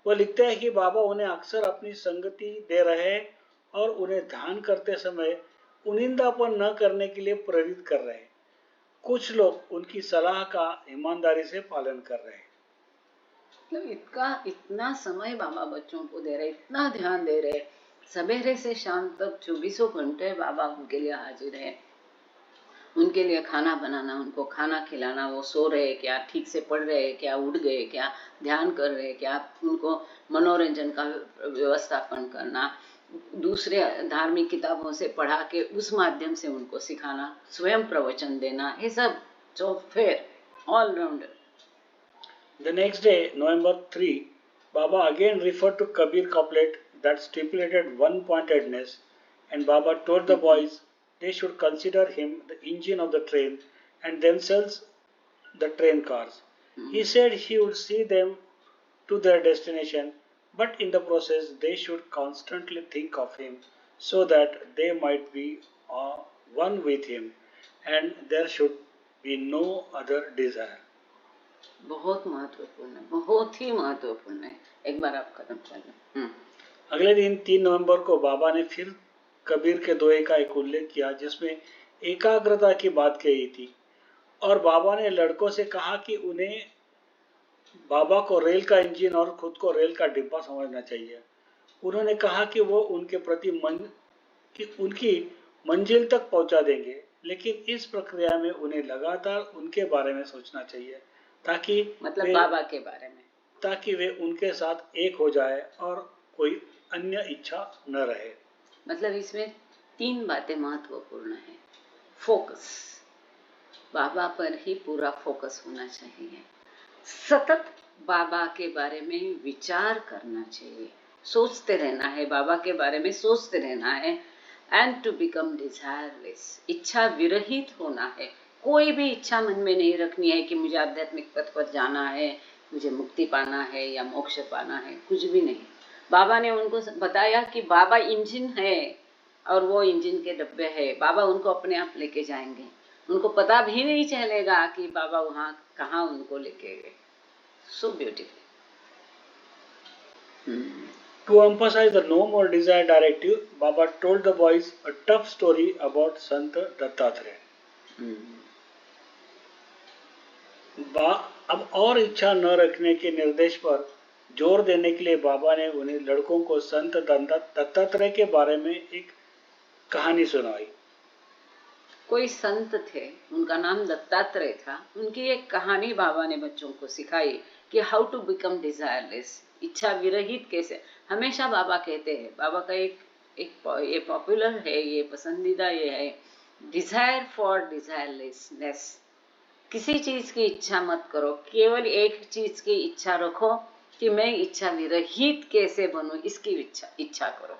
वो लिखते हैं कि बाबा उन्हें अक्सर अपनी संगति दे रहे हैं और उन्हें ध्यान करते समय उनिंदापन न करने के लिए प्रेरित कर रहे हैं। कुछ लोग उनकी सलाह का ईमानदारी से पालन कर रहे हैं। मतलब इतना समय बाबा बच्चों को दे रहे, इतना ध्यान दे रहे, सवेरे से शाम तक 24 घंटे बाबा उनके लिए हाजिर है। उनके लिए खाना बनाना, उनको खाना खिलाना, वो सो रहे क्या, ठीक से पढ़ रहे क्या, उठ गए क्या, ध्यान कर रहे क्या, उनको मनोरंजन का व्यवस्थापन करना, दूसरे धार्मिक किताबों से पढ़ा के उस माध्यम से उनको सिखाना, स्वयं प्रवचन देना, ये सब software allrounder. The next day, November 3, Baba again referred to Kabir couplet that stipulated one-pointedness, and Baba told the boys they should consider him the engine of the train and themselves the train cars. He said he would see them to their destination, but in the process they should constantly think of him so that they might be one with him, and there should be no other desire. बहुत महत्वपूर्ण है, बहुत ही महत्वपूर्ण है। एक बार आप खत्म कर लो। अगले दिन 3 नवंबर को बाबा ने फिर कबीर के दोहे का एक उल्लेख किया जिसमें एकाग्रता की बात कही थी, और बाबा ने लड़कों से कहा कि उन्हें बाबा को रेल का इंजन और खुद को रेल का डिब्बा समझना चाहिए। उन्होंने कहा कि वो उनके प्रति उनकी मंजिल तक पहुंचा देंगे, लेकिन इस प्रक्रिया में उन्हें लगातार उनके बारे में सोचना चाहिए ताकि मतलब बाबा के बारे में, ताकि वे उनके साथ एक हो जाए और कोई अन्य इच्छा न रहे। मतलब इसमें 3 बातें महत्वपूर्ण है। फोकस, बाबा पर ही पूरा फोकस होना चाहिए। सतत बाबा के बारे में विचार करना चाहिए, सोचते रहना है, बाबा के बारे में सोचते रहना है। एंड टू बिकम डिजायरलेस, इच्छा विरहित होना है। कोई भी इच्छा मन में नहीं रखनी है कि मुझे आध्यात्मिक पथ पर जाना है, मुझे मुक्ति पाना है या मोक्ष पाना है, कुछ भी नहीं। बाबा ने उनको बताया कि बाबा इंजन है और वो इंजन के डब्बे है, बाबा उनको अपने आप लेके जाएंगे। उनको पता भी नहीं चलेगा कि बाबा वहाँ कहाँ उनको लेके गए। So beautiful. To emphasize the no more desire directive, Baba told the boys a tough story about Sant Dattatreya. अब और इच्छा न रखने के निर्देश पर जोर देने के लिए बाबा ने उन्हें लड़कों को संत दत्तात्रेय के बारे में एक कहानी सुनाई। कोई संत थे, उनका नाम दत्तात्रेय था। उनकी एक कहानी बाबा ने बच्चों को सिखाई कि हाउ टू बिकम डिजायरलेस, इच्छा विरहित कैसे। हमेशा बाबा कहते हैं, बाबा का एक ये पॉपुलर है, ये पसंदीदा ये है, डिजायर फॉर डिजायरलेसनेस। किसी चीज की इच्छा मत करो, केवल एक चीज की इच्छा रखो कि मैं इच्छा विरहित कैसे बनूं, इसकी इच्छा करो।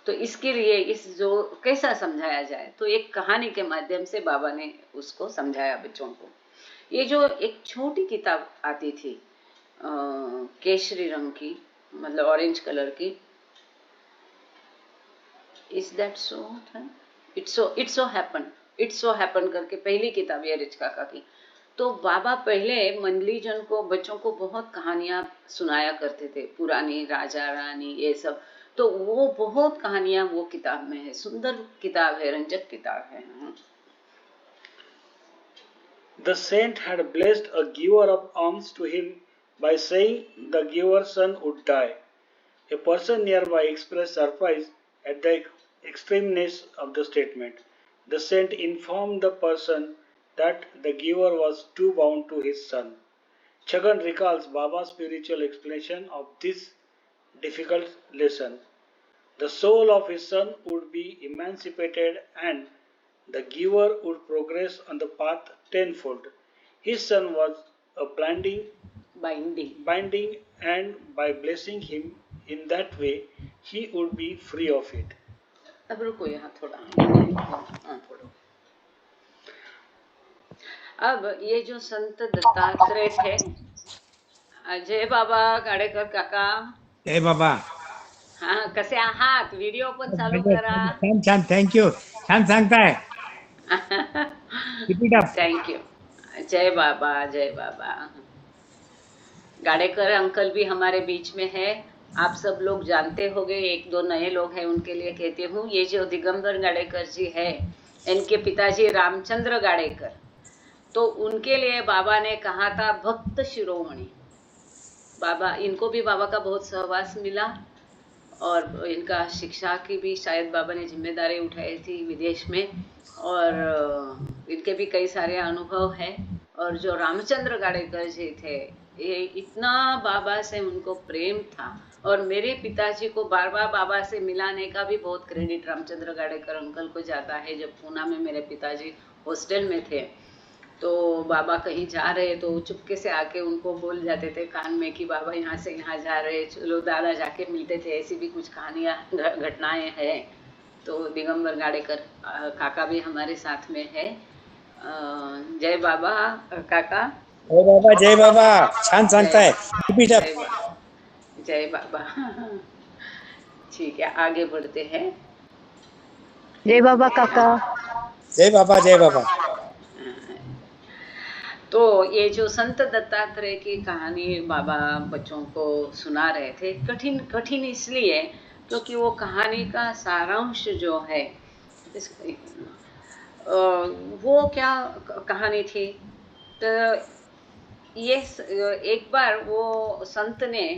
तो इसके लिए इस जो कैसा समझाया जाए, तो एक कहानी के माध्यम से बाबा ने उसको समझाया बच्चों को। ये जो एक छोटी किताब आती थी केसरी रंग की, मतलब ऑरेंज कलर की, इज दैट सो था, इट्स सो हैपन करके पहली किताब है रिच काका की। तो बाबा पहले मंडलीजन को, बच्चों को बहुत कहानियां सुनाया करते थे, पुरानी राजा रानी ये सब। तो वो बहुत कहानियां वो किताब में है, सुंदर किताब है, रंजक किताब है। The saint had blessed a giver of alms to him by saying the giver's son would die. A person nearby expressed surprise at the extremeness of the statement. The saint informed the person that the giver was too bound to his son. Chagan recalls Baba's spiritual explanation of this difficult lesson. The soul of his son would be emancipated and the giver would progress on the path tenfold. His son was a binding, and by blessing him in that way, he would be free of it. अब रुको यहाँ थोड़ा, अब ये जो संत दत्तात्रेय थे, जय बाबा गाड़ेकर काका, जय बाबा। हा कसे आहात? व्हिडिओ पण चालू मजेत. करा. छान छान, थँक्यू. छान सांगताय. किती टप. Thank you. जय बाबा, जय बाबा. गाड़ेकर अंकल भी हमारे बीच में है. आप सब लोग जानते होंगे, एक दो नए लोग हैं उनके लिए कहती हूँ. ये जो दिगंबर गाड़ेकर जी है, इनके पिताजी रामचंद्र गाड़ेकर, तो उनके लिए बाबा ने कहा था भक्त शिरोमणि. बाबा, इनको भी बाबा का बहुत सहवास मिला और इनका शिक्षा की भी शायद बाबा ने जिम्मेदारी उठाई थी विदेश में. और इनके भी कई सारे अनुभव है. और जो रामचंद्र गाड़ेकर जी थे, ये इतना बाबा से उनको प्रेम था. और मेरे पिताजी को बार बार बाबा से मिलाने का भी बहुत क्रेडिट रामचंद्र गाड़ेकर अंकल को जाता है. जब पूना में मेरे पिताजी हॉस्टल में थे, तो बाबा कहीं जा रहे तो चुपके से आके उनको बोल जाते थे कान में कि बाबा यहाँ से यहाँ जा रहे, चलो दादा जाके मिलते थे. ऐसी भी कुछ कहानियाँ घटनाएं हैं. तो दिगंबर गाड़ेकर काका भी हमारे साथ में है. जय बाबा काका. जय बाबा, जय बाबा. छान सांगताय. किती टप. जय बाबा, जय बाबा. ठीक है, आगे बढ़ते हैं. जय बाबा काका. जय बाबा, जय बाबा. तो ये जो संत दत्तात्रेय की कहानी बाबा बच्चों को सुना रहे थे, कठिन कठिन इसलिए क्योंकि वो कहानी का सारांश जो है, वो क्या कहानी थी. तो ये एक बार वो संत ने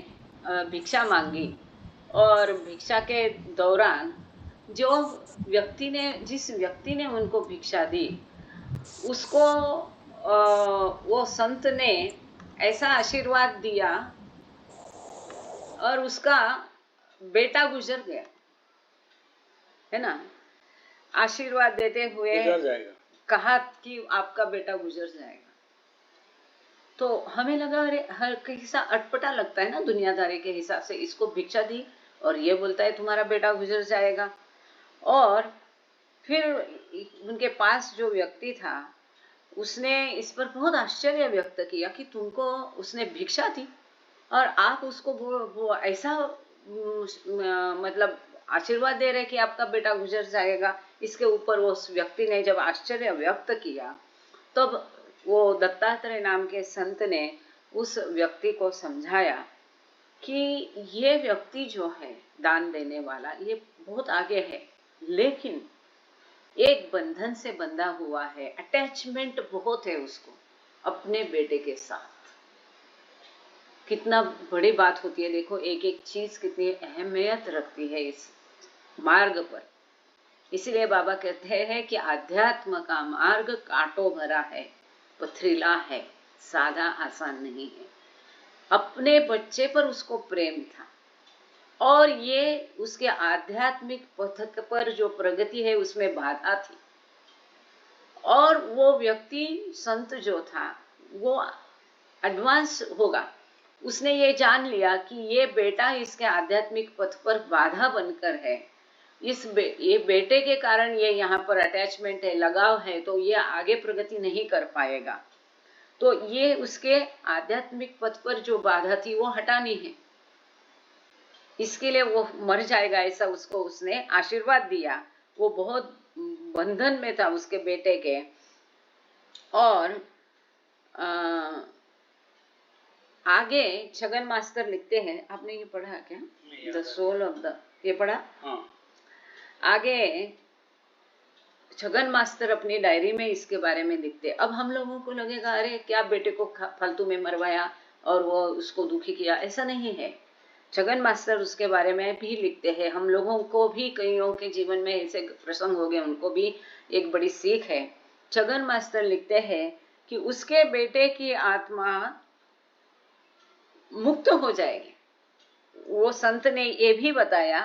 भिक्षा मांगी और भिक्षा के दौरान जो जिस व्यक्ति ने उनको भिक्षा दी, उसको वो संत ने ऐसा आशीर्वाद दिया और उसका बेटा गुजर गया, है ना. आशीर्वाद देते हुए कहा कि आपका बेटा गुजर जाएगा. तो हमें लगा अरे हर कैसा अटपटा लगता है ना दुनियादारी के हिसाब से. इसको भिक्षा दी और ये बोलता है तुम्हारा बेटा गुजर जाएगा. और फिर उनके पास जो व्यक्ति था, उसने इस पर बहुत आश्चर्य व्यक्त किया कि तुमको उसने भिक्षा दी और आप उसको वो ऐसा मतलब आशीर्वाद दे रहे कि आपका बेटा गुजर जाएगा. इसके ऊपर वो व्यक्ति ने जब आश्चर्य व्यक्त किया, तब वो दत्तात्रेय नाम के संत ने उस व्यक्ति को समझाया कि ये व्यक्ति जो है दान देने वाला, ये बहुत आगे है, लेकिन एक बंधन से बंधा हुआ है. अटैचमेंट बहुत है उसको अपने बेटे के साथ. कितना बड़ी बात होती है, देखो एक एक चीज कितनी अहमियत रखती है इस मार्ग पर. इसलिए बाबा कहते हैं कि आध्यात्म का मार्ग कांटों भरा है, पथरीला है, सादा आसान नहीं है. अपने बच्चे पर उसको प्रेम था और ये उसके आध्यात्मिक पथ पर जो प्रगति है उसमें बाधा थी. और वो व्यक्ति संत जो था वो एडवांस होगा. उसने ये जान लिया कि ये बेटा इसके आध्यात्मिक पथ पर बाधा बनकर है. ये बेटे के कारण ये यहाँ पर अटैचमेंट है, लगाव है, तो ये आगे प्रगति नहीं कर पाएगा. तो ये उसके आध्यात्मिक पथ पर जो बाधा थी वो हटानी है. इसके लिए वो मर जाएगा ऐसा उसको उसने आशीर्वाद दिया. वो बहुत बंधन में था उसके बेटे के. और आगे छगन मास्टर लिखते हैं, आपने ये पढ़ा क्या, द सोल ऑफ द, ये पढ़ा. आगे छगन मास्टर अपनी डायरी में इसके बारे में लिखते. अब हम लोगों को लगेगा अरे क्या बेटे को फालतू में मरवाया और वो उसको दुखी किया, ऐसा नहीं है. छगन मास्टर उसके बारे में भी लिखते हैं. हम लोगों को भी कईयों के जीवन में ऐसे प्रसंग हो गए, उनको भी एक बड़ी सीख है. छगन मास्टर लिखते हैं कि उसके बेटे की आत्मा मुक्त हो जाएगी. वो संत ने ये भी बताया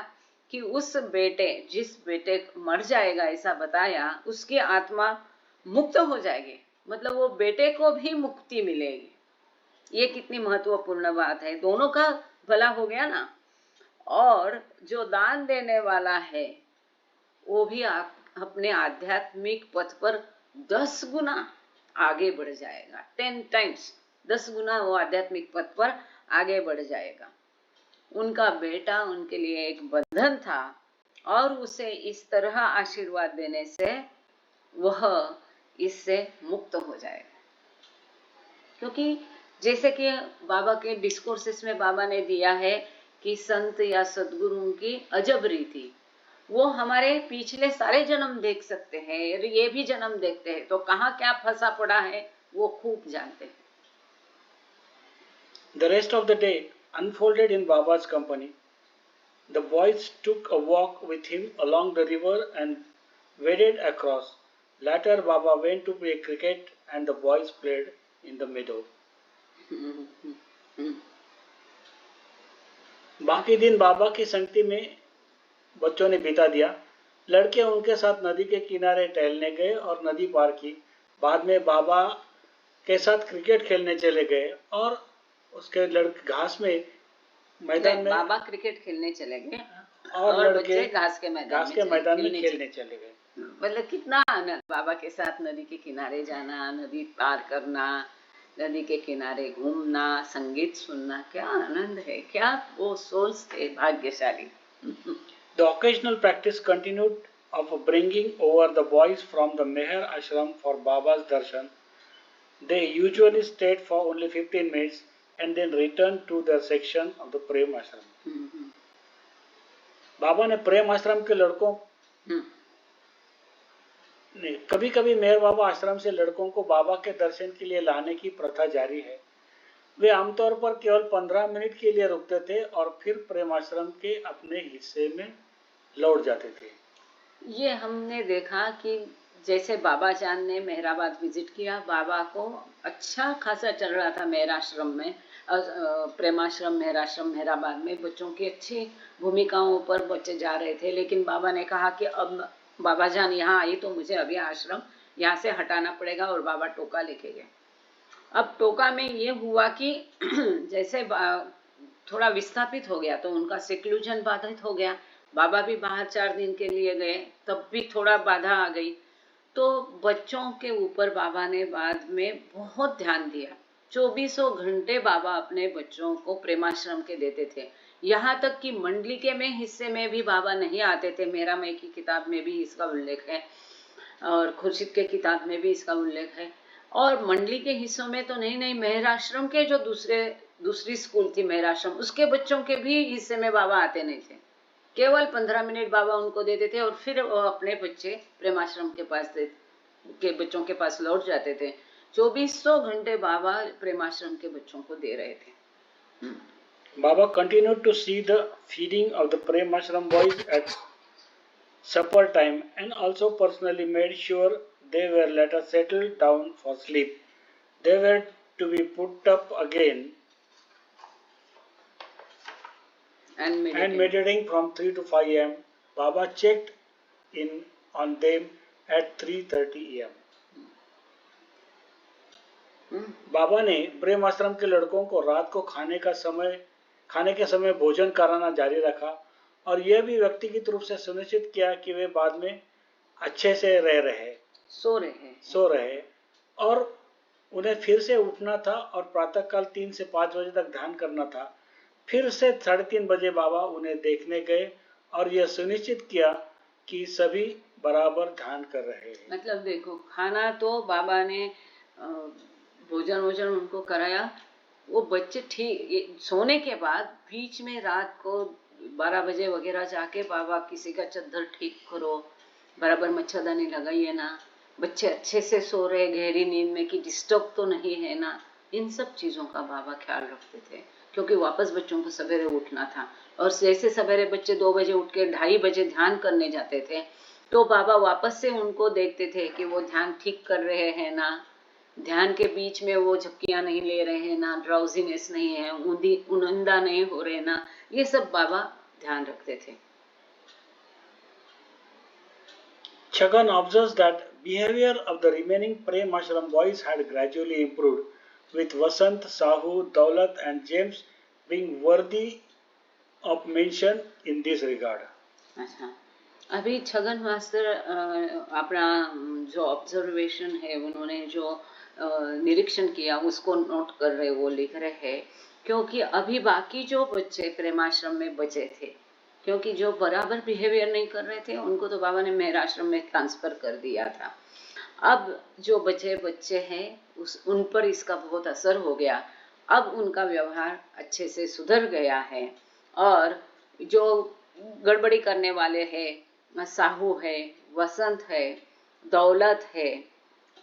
कि उस बेटे, जिस बेटे मर जाएगा ऐसा बताया, उसकी आत्मा मुक्त हो जाएगी. मतलब वो बेटे को भी मुक्ति मिलेगी. ये कितनी महत्वपूर्ण बात है. दोनों का भला हो गया ना. और जो दान देने वाला है वो भी अपने आध्यात्मिक पथ पर 10 गुना आगे बढ़ जाएगा. 10 टाइम्स, 10 गुना वो आध्यात्मिक पथ पर आगे बढ़ जाएगा. उनका बेटा उनके लिए एक बंधन था और उसे इस तरह आशीर्वाद देने से वह इससे मुक्त हो जाएगा। क्योंकि जैसे कि बाबा के डिस्कोर्सेस में बाबा ने दिया है कि संत या सद्गुरुओं की अजब रीति, वो हमारे पिछले सारे जन्म देख सकते हैं, ये भी जन्म देखते हैं, तो कहाँ क्या फंसा पड़ा है वो खूब जानते हैं। The rest of the day unfolded in Baba's company. The boys took a walk with him along the river and waded across. Later, Baba went to play cricket and the boys played in the meadow. बाकी दिन बाबा की संगति में बच्चों ने बिता दिया। लड़के उनके साथ नदी के किनारे टहलने गए और नदी पार की। बाद में बाबा के साथ क्रिकेट खेलने चले गए और उसके लड़के घास में मैदान में बाबा क्रिकेट खेलने चले गए और लड़के बच्चे घास के मैदान में खेलने चले गए। मतलब कितना आनंद, बाबा के साथ नदी के किनारे जाना, नदी पार करना, नदी के किनारे घूमना, संगीत सुनना, क्या आनंद है, क्या वो सोल्स थे भाग्यशाली। The occasional practice continued of bringing over the boys from the Meher ashram for Baba's darshan. They usually stayed for only 15 minutes and then returned to their section of the Prem ashram. बाबा ने प्रेम आश्रम के लड़कों ने कभी कभी मेहर बाबा आश्रम से लड़कों को बाबा के दर्शन के लिए लाने की प्रथा जारी है। वे आमतौर पर केवल 15 मिनट के लिए रुकते थे और फिर प्रेम आश्रम के अपने हिस्से में लौट जाते थे। ये हमने देखा कि जैसे बाबा जान ने मेहराबाद विजिट किया, बाबा को अच्छा खासा चल रहा था मेहराश्रम में, प्रेमाश्रम मेहराश्रम मेहराबाद में बच्चों की अच्छी भूमिकाओं पर बच्चे जा रहे थे। लेकिन बाबा ने कहा कि अब बाबा जान यहाँ आई तो मुझे अभी आश्रम यहाँ से हटाना पड़ेगा और बाबा टोका लेके गए। अब टोका में ये हुआ कि जैसे थोड़ा विस्थापित हो गया तो उनका सेक्लूजन बाधित हो गया। बाबा भी बाहर 4 दिन के लिए गए, तब भी थोड़ा बाधा आ गई। तो बच्चों के ऊपर बाबा ने बाद में बहुत ध्यान दिया। 24 घंटे बाबा अपने बच्चों को प्रेमाश्रम के देते थे। यहाँ तक कि मंडली के में हिस्से में भी बाबा नहीं आते थे। मेरा मैं की किताब में भी इसका उल्लेख है और खुर्शीद के किताब में भी इसका उल्लेख है। और मंडली के हिस्सों में तो नहीं, मेहराश्रम के जो दूसरी स्कूल थी मेहराश्रम, उसके बच्चों के भी हिस्से में बाबा आते नहीं थे। केवल 15 मिनट बाबा उनको देते थे और फिर वो अपने बच्चे प्रेमाश्रम के बच्चों के पास लौट जाते थे। 24 घंटे बाबा प्रेमाश्रम के बच्चों को दे रहे थे। Baba continued to see the feeding of the Prem Ashram boys at supper time and also personally made sure they were later settled down for sleep. They were to be put up again and meditating from 3 to 5 am. Baba checked in on them at 3:30 am. बाबा ने प्रेम आश्रम के लड़कों को रात को खाने के समय भोजन कराना जारी रखा और यह भी व्यक्तिगत रूप से सुनिश्चित किया कि वे बाद में अच्छे से सो रहे और उन्हें फिर से उठना था और प्रातःकाल 3 से 5 बजे तक ध्यान करना था। फिर से 3:30 बजे बाबा उन्हें देखने गए और यह सुनिश्चित किया कि सभी बराबर ध्यान कर रहे हैं। मतलब देखो, खाना तो बाबा ने भोजन उनको कराया। वो बच्चे ठीक सोने के बाद बीच में रात को 12 बजे वगैरह जाके बाबा किसी का चद्दर ठीक करो, बराबर मच्छरदानी लगाइए ना, बच्चे अच्छे से सो रहे गहरी नींद में कि डिस्टर्ब तो नहीं है ना, इन सब चीज़ों का बाबा ख्याल रखते थे। क्योंकि वापस बच्चों को सवेरे उठना था और जैसे सवेरे बच्चे 2 बजे उठ के 2:30 बजे ध्यान करने जाते थे तो बाबा वापस से उनको देखते थे कि वो ध्यान ठीक कर रहे हैं ना, ध्यान के बीच में वो झपकियां नहीं ले रहे हैं ना, ड्राउजीनेस नहीं है, उनिंदा नहीं हो रहे ना, ये सब बाबा ध्यान रखते थे। Chhagan observes that behavior of the remaining Prem Ashram boys had gradually improved, with Vasant, Sahu, Daulat and James being worthy of mention in this regard. अच्छा, अभी छगन मास्टर अपना जो ऑब्जर्वेशन है उन्होंने जो निरीक्षण किया उसको नोट कर रहे, वो लिख रहे हैं। क्योंकि अभी बाकी जो बच्चे प्रेमाश्रम में बचे थे, क्योंकि जो बराबर बिहेवियर नहीं कर रहे थे उनको तो बाबा ने मेहराश्रम में ट्रांसफर कर दिया था। अब जो बचे बच्चे हैं उन पर इसका बहुत असर हो गया। अब उनका व्यवहार अच्छे से सुधर गया है। और जो गड़बड़ी करने वाले हैं, साहू है, वसंत है, दौलत है,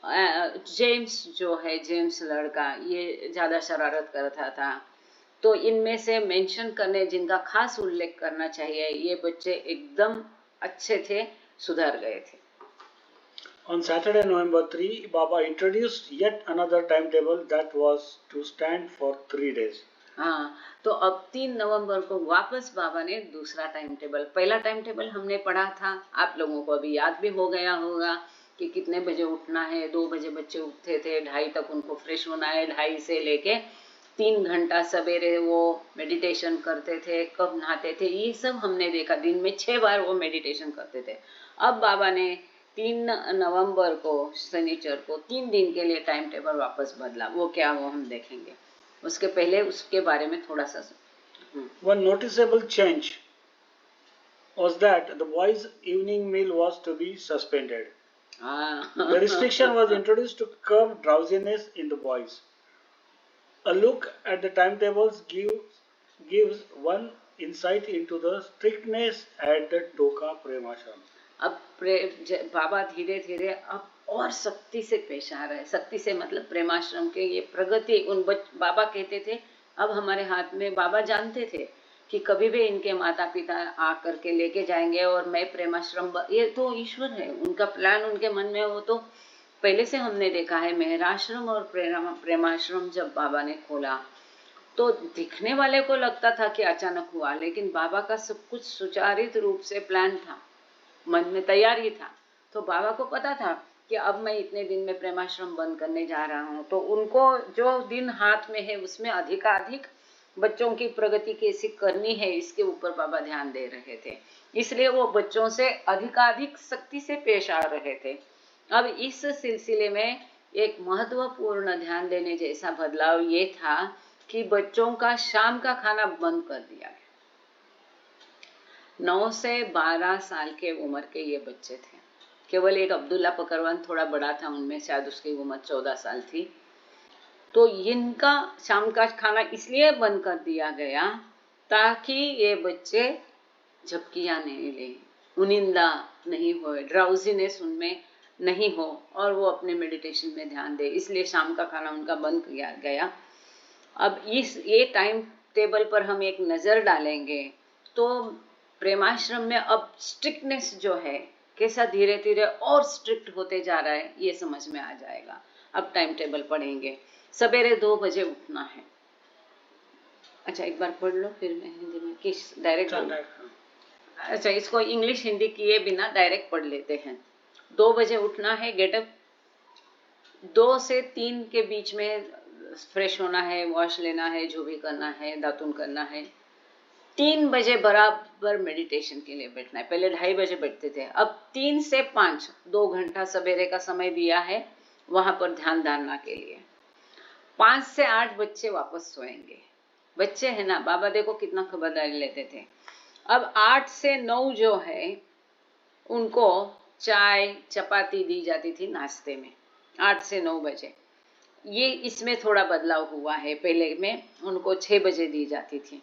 जेम्स जो है, जेम्स लड़का, ये ज्यादा शरारत करता था। तो इनमें से मेंशन करने जिनका खास उल्लेख करना चाहिए, ये बच्चे एकदम अच्छे थे, सुधर गए थे। On Saturday, November 3, Baba introduced yet another timetable that was to stand for 3 days. हाँ, तो अब 3 नवंबर को वापस बाबा ने दूसरा टाइम टेबल, पहला टाइम टेबल हमने पढ़ा था, आप लोगों को अभी याद भी हो गया होगा कि कितने बजे उठना है। 2 बजे बच्चे उठते थे, 2:30 तक उनको फ्रेश होना है, 2:30 से लेके 3 घंटा सवेरे वो मेडिटेशन करते थे, कब नहाते थे, ये सब हमने देखा। दिन में 6 बार वो मेडिटेशन करते थे। अब बाबा ने 3 नवंबर को शनिचर को 3 दिन के लिए टाइम टेबल वापस बदला। वो क्या, वो हम देखेंगे। उसके पहले उसके बारे में थोड़ा सा। One noticeable change was that the boys' evening meal was to be suspended. The restriction was introduced to curb drowsiness in the boys. A look at the timetables gives one insight into the strictness at the Doka Premashram. अब बाबा धीरे धीरे अब और सख्ती से पेश आ रहा है। सख्ती से मतलब प्रेमाश्रम के ये प्रगति, बाबा कहते थे अब हमारे हाथ में। बाबा जानते थे कि कभी भी इनके माता पिता आकर के लेके जाएंगे और मैं प्रेमाश्रम, ये तो ईश्वर है, उनका प्लान उनके मन में। वो तो पहले से हमने देखा है। मेहराश्रम और प्रेमाश्रम जब बाबा ने खोला तो दिखने वाले को लगता था कि अचानक हुआ, लेकिन बाबा का सब कुछ सुचारित रूप से प्लान था, मन में तैयारी था। तो बाबा को पता था कि अब मैं इतने दिन में प्रेमाश्रम बंद करने जा रहा हूँ, तो उनको जो दिन हाथ में है उसमें अधिकाधिक बच्चों की प्रगति कैसी करनी है, इसके ऊपर बाबा ध्यान दे रहे थे। इसलिए वो बच्चों से अधिकाधिक सख्ती से पेश आ रहे थे। अब इस सिलसिले में एक महत्वपूर्ण ध्यान देने जैसा बदलाव ये था कि बच्चों का शाम का खाना बंद कर दिया गया। 9 से 12 साल के उम्र के ये बच्चे थे। केवल एक अब्दुल्ला पकरवान थोड़ा बड़ा था, उनमें शायद उसकी उम्र 14 साल थी। तो इनका शाम का खाना इसलिए बंद कर दिया गया ताकि ये बच्चे झपकियां नहीं ले, उनिंदा नहीं हो, ड्राउजीनेस उनमें नहीं हो और वो अपने मेडिटेशन में ध्यान दे। इसलिए शाम का खाना उनका बंद किया गया। अब ये टाइम टेबल पर हम एक नजर डालेंगे तो प्रेमाश्रम में अब स्ट्रिक्टनेस जो है कैसा धीरे धीरे और स्ट्रिक्ट होते जा रहा है, ये समझ में आ जाएगा। अब टाइम टेबल पढ़ेंगे। सवेरे 2 बजे उठना है। अच्छा, एक बार पढ़ लो फिर मैं हिंदी में किस डायरेक्ट। अच्छा, इसको इंग्लिश हिंदी किए बिना डायरेक्ट पढ़ लेते हैं। 2 बजे उठना है, गेटअप। 2 से 3 के बीच में फ्रेश होना है, वॉश लेना है, जो भी करना है, दातुन करना है। 3 बजे बराबर मेडिटेशन के लिए बैठना है। पहले 2:30 बजे बैठते थे, अब 3 से 5 2 घंटा सवेरे का समय दिया है वहां पर ध्यान धारणा के लिए। 5 से 8 बच्चे वापस सोएंगे। बच्चे है ना, बाबा देखो कितना खबरदारी लेते थे। अब 8 से 9 जो है उनको चाय चपाती दी जाती थी नाश्ते में, 8 से 9 बजे। ये इसमें थोड़ा बदलाव हुआ है। पहले में उनको 6 बजे दी जाती थी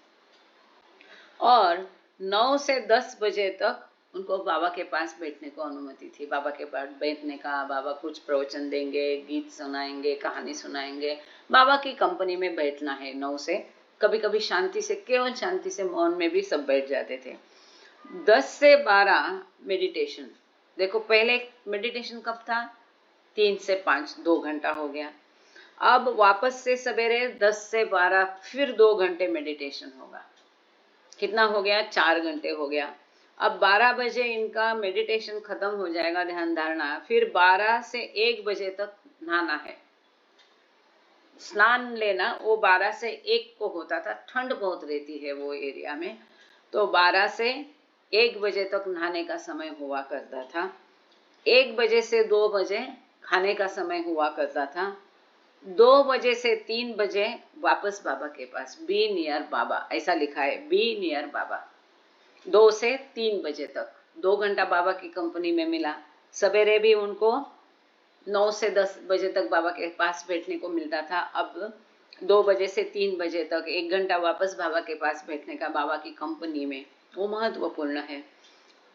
और 9 से 10 बजे तक उनको बाबा के पास बैठने को अनुमति थी। बाबा के पास बैठने का, बाबा कुछ प्रवचन देंगे, गीत सुनाएंगे, कहानी सुनाएंगे, बाबा की कंपनी में बैठना है 9 से। कभी कभी शांति से, केवल शांति से मौन में भी सब बैठ जाते थे। 10 से 12 मेडिटेशन। देखो पहले मेडिटेशन कब था? 3 से 5 2 घंटा हो गया। अब वापस से सवेरे 10 से 12 फिर 2 घंटे मेडिटेशन होगा। कितना हो गया? 4 घंटे हो गया। अब 12 बजे इनका मेडिटेशन खत्म हो जाएगा, ध्यान धारणा। फिर 12 से 1 बजे तक नहाना है, स्नान लेना। वो 12 से 1 को होता था, ठंड बहुत रहती है वो एरिया में, तो 12 से 1 बजे तक नहाने का समय हुआ करता था। 1 बजे से 2 बजे खाने का समय हुआ करता था 2 बजे से 3 बजे वापस बाबा के पास, बी नियर बाबा, ऐसा लिखा है, बी नियर बाबा। 2 से 3 बजे तक 2 घंटा बाबा की कंपनी में मिला। सवेरे भी उनको 9 से 10 बजे तक बाबा के पास बैठने को मिलता था। अब 2 बजे से 3 बजे तक 1 घंटा वापस बाबा के पास बैठने का बाबा की कंपनी में, वो महत्वपूर्ण है।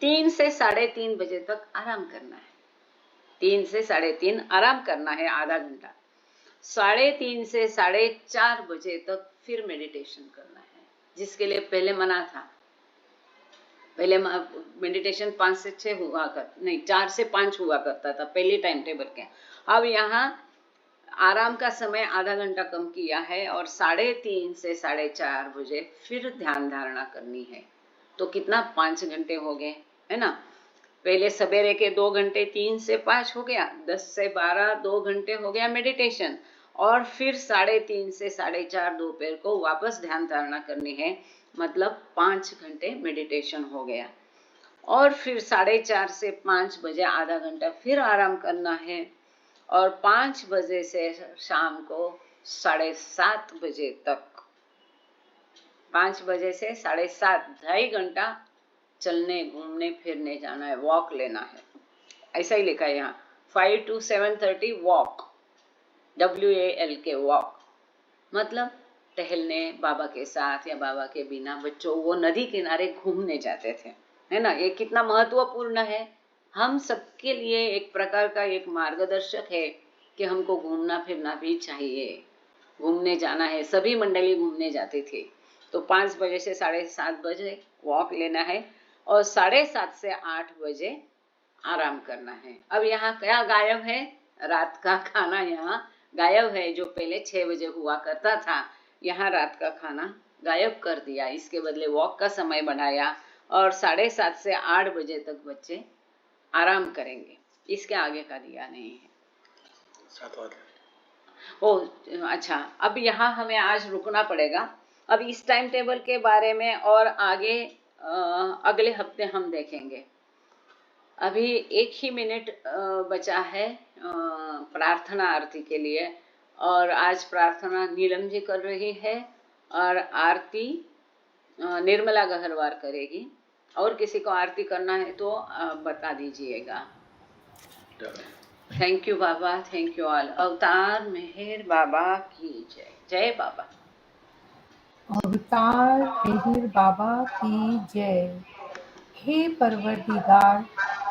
3 से 3:30 बजे तक आराम करना है। 3 से 3:30 आराम करना है, आधा घंटा। 3:30 से 4:30 बजे तक फिर मेडिटेशन करना है, जिसके लिए पहले मना था। पहले मेडिटेशन 5 से 6 हुआ नहीं, 4 से 5 हुआ करता था पहले टाइम टेबल के। अब यहाँ आराम का समय आधा घंटा कम किया है और 3:30 से 4:30 बजे फिर ध्यान धारणा करनी है। तो कितना, 5 घंटे हो गए, है ना। पहले सवेरे के 2 घंटे, 3 से 5 हो गया, 10 से 12 2 घंटे हो गया मेडिटेशन, और फिर 3:30 से 4:30 दोपहर को वापस ध्यान धारणा करनी है, मतलब 5 घंटे मेडिटेशन हो गया। और फिर 4:30 से 5 बजे आधा घंटा फिर आराम करना है, और 5 बजे से शाम को 7:30 बजे तक, 5 बजे से 7:30, 2.5 घंटा चलने घूमने फिरने जाना है, वॉक लेना है। ऐसा ही लिखा है यहाँ, 5 to 7:30 वॉक, WAL के वॉक, मतलब टहलने बाबा के साथ या बाबा के बिना। बच्चों वो नदी किनारे घूमने जाते थे, है ना। ये कितना महत्वपूर्ण है, हम सबके लिए एक प्रकार का एक मार्गदर्शक है कि हमको घूमना फिरना भी चाहिए, घूमने जाना है। सभी मंडली घूमने जाते थे। तो 5 बजे से 7:30 बजे वॉक लेना है, और 7:30 से 8 बजे आराम करना है। अब यहाँ क्या गायब है, रात का खाना यहाँ गायब है। जो पहले 6 बजे हुआ करता था, यहाँ रात का खाना गायब कर दिया। इसके बदले वॉक का समय बढ़ाया, और 7:30 से 8 बजे तक बच्चे आराम करेंगे। इसके आगे का दिया नहीं है। 7 वाले। ओ अच्छा, अब यहाँ हमें आज रुकना पड़ेगा। अब इस टाइम टेबल के बारे में और आगे अगले हफ्ते हम देखेंगे। अभी 1 ही मिनट बचा है प्रार्थना आरती के लिए, और आज प्रार्थना नीलम जी कर रही है, और आरती निर्मला गहरवार करेगी। और किसी को आरती करना है तो बता दीजिएगा। Thank you Baba, thank you all. अवतार मेहर बाबा की जय। जय बाबा। अवतार मेहर बाबा की जय। हे परवरदिगार,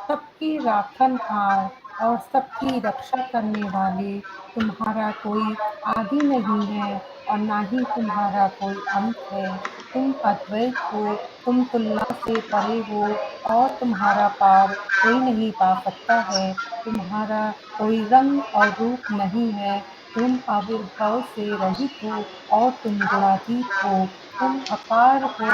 सबके राखनहार और सबकी रक्षा करने वाले, तुम्हारा कोई आदि नहीं है और ना ही तुम्हारा कोई अंत है। तुम अद्वैत हो, तुम तुलना से परे हो, और तुम्हारा पार कोई नहीं पा सकता है। तुम्हारा कोई रंग और रूप नहीं है। तुम आविर्भाव से रहित हो और तुम गुणातीत हो। तुम अपार हो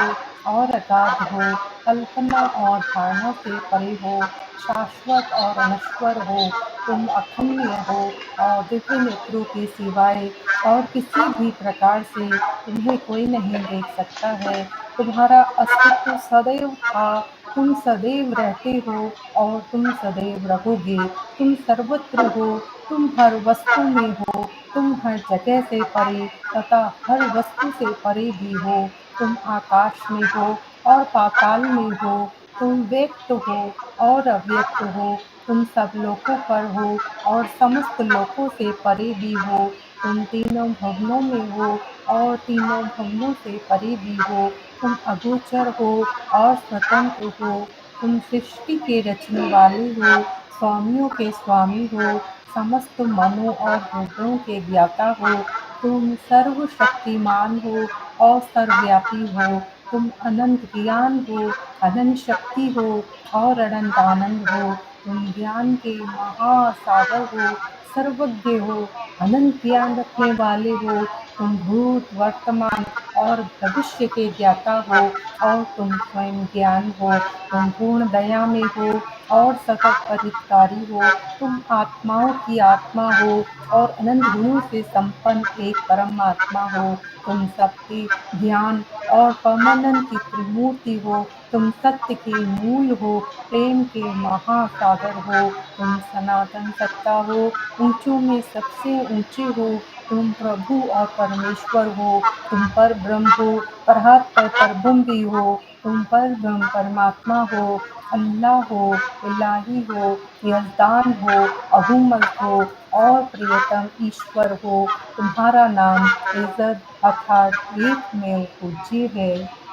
और अगाध हो, कल्पना और धारणा से परे हो, शाश्वत और अनश्वर हो। तुम अखंडनीय हो और दिव्य नेत्रों के सिवाय और किसी भी प्रकार से तुम्हें कोई नहीं देख सकता है। तुम्हारा अस्तित्व सदैव था, तुम सदैव रहते हो और तुम सदैव रहोगे। तुम सर्वत्र हो, तुम हर वस्तु में हो, तुम हर जगह से परे तथा हर वस्तु से परे भी हो। तुम आकाश में हो और पाताल में हो, तुम व्यक्त हो और अव्यक्त हो। तुम सब लोकों पर हो और समस्त लोकों से परे भी हो। तुम तीनों भवनों में हो और तीनों भवनों से परे भी हो। तुम अगोचर हो और स्वतंत्र हो। तुम सृष्टि के रचने वाले हो, स्वामियों के स्वामी हो, समस्त मनों और हृदयों के ज्ञाता हो। तुम सर्वशक्तिमान हो और सर्वव्यापी हो। तुम अनंत ज्ञान हो, अनंत शक्ति हो और अनंत आनंद हो। तुम ज्ञान के महासागर हो, सर्वज्ञ हो, अनंत ज्ञान रखने वाले हो। तुम भूत, वर्तमान और भविष्य के ज्ञाता हो और तुम स्वयं ज्ञान हो। तुम पूर्ण दया में हो और सतत परित्कारी हो। तुम आत्माओं की आत्मा हो और अनंत गुणों से संपन्न एक परमात्मा हो। तुम सबके ज्ञान और परमानंद की त्रिमूर्ति हो तुम सत्य के मूल हो, प्रेम के महासागर हो, तुम सनातन सत्ता हो, ऊंचों में सबसे ऊंचे हो, तुम प्रभु और परमेश्वर हो, तुम पर ब्रह्म हो, पर हाथ पर परब्रह्म भी हो, तुम पर ब्रह्म परमात्मा हो, अल्लाह हो, इलाही हो, यजदान हो, अहुमद हो और प्रियतम ईश्वर हो। तुम्हारा नाम इज्जत अर्थात एक में पूज्य है।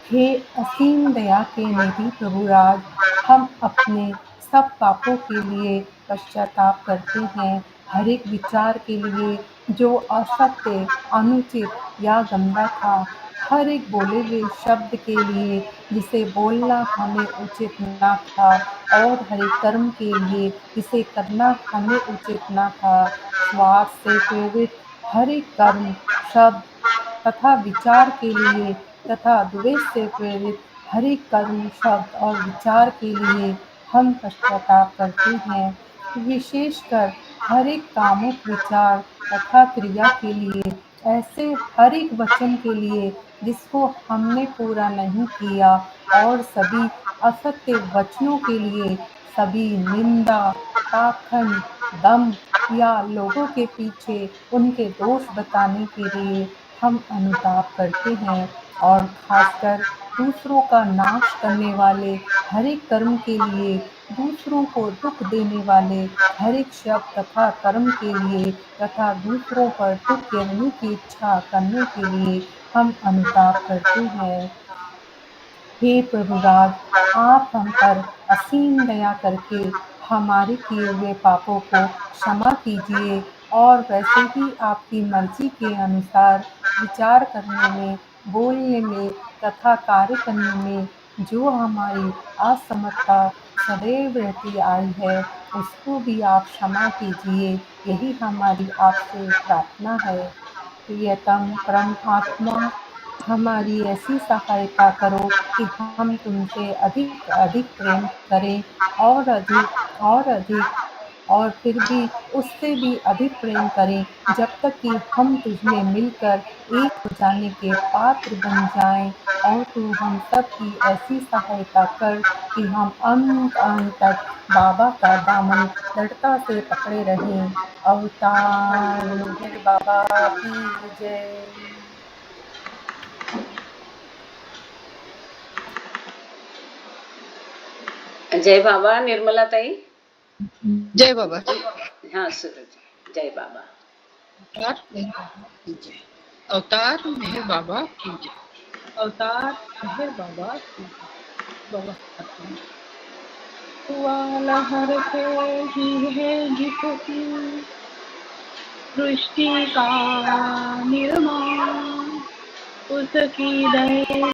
हे असीम दया के निधि प्रभुराज, हम अपने सब पापों के लिए पश्चाताप करते हैं। हर एक विचार के लिए जो असत्य, अनुचित या गंदा था, हर एक बोले हुए शब्द के लिए जिसे बोलना हमें उचित ना था, और हर एक कर्म के लिए जिसे करना हमें उचित ना था। स्वार्थ से प्रेरित हर एक कर्म, शब्द तथा विचार के लिए तथा द्वेष से प्रेरित हर एक कर्म, शब्द और विचार के लिए हम पश्चाताप करते हैं। विशेषकर हर एक कामुक विचार तथा क्रिया के लिए, ऐसे हर एक वचन के लिए जिसको हमने पूरा नहीं किया, और सभी असत्य वचनों के लिए, सभी निंदा, पाखंड, दम या लोगों के पीछे उनके दोष बताने के लिए हम अनुताप करते हैं। और खासकर दूसरों का नाश करने वाले हर एक कर्म के लिए, दूसरों को दुख देने वाले हर एक शब्द तथा कर्म के लिए तथा दूसरों पर दुख गिरने की इच्छा करने के लिए हम अनुताप करते हैं। हे प्रभुराज, आप हम पर असीम दया करके हमारे किए हुए पापों को क्षमा कीजिए, और वैसे ही आपकी मर्जी के अनुसार विचार करने में, बोलने में तथा कार्य करने में जो हमारी असमर्थता सदैव रहती आई है, उसको भी आप क्षमा कीजिए। यही हमारी आपसे प्रार्थना है। प्रियतम परमात्मा, हमारी ऐसी सहायता करो कि हम तुमसे अधिक अधिक प्रेम करें, और अधिक और अधिक, और फिर भी उससे भी अधिक प्रेम करें, जब तक कि हम तुझ में मिलकर एक हो जाने के पात्र बन जाएं। और तू हम सब की ऐसी सहायता कर कि हम अंत अंत तक बाबा का दामन दृढ़ता से पकड़े रहें। अवतार मेहर बाबा की जय। जय बाबा। निर्मला ताई। जय बाबा। हाँ सूरज, जय बाबा। अवतार मेहर बाबा की जय। अवतार मेहर बाबा की जय। अवतार मेहर बाबा की जय। बाबा वाला हर पे ही है जिसकी सृष्टि का निर्माण, उसकी दया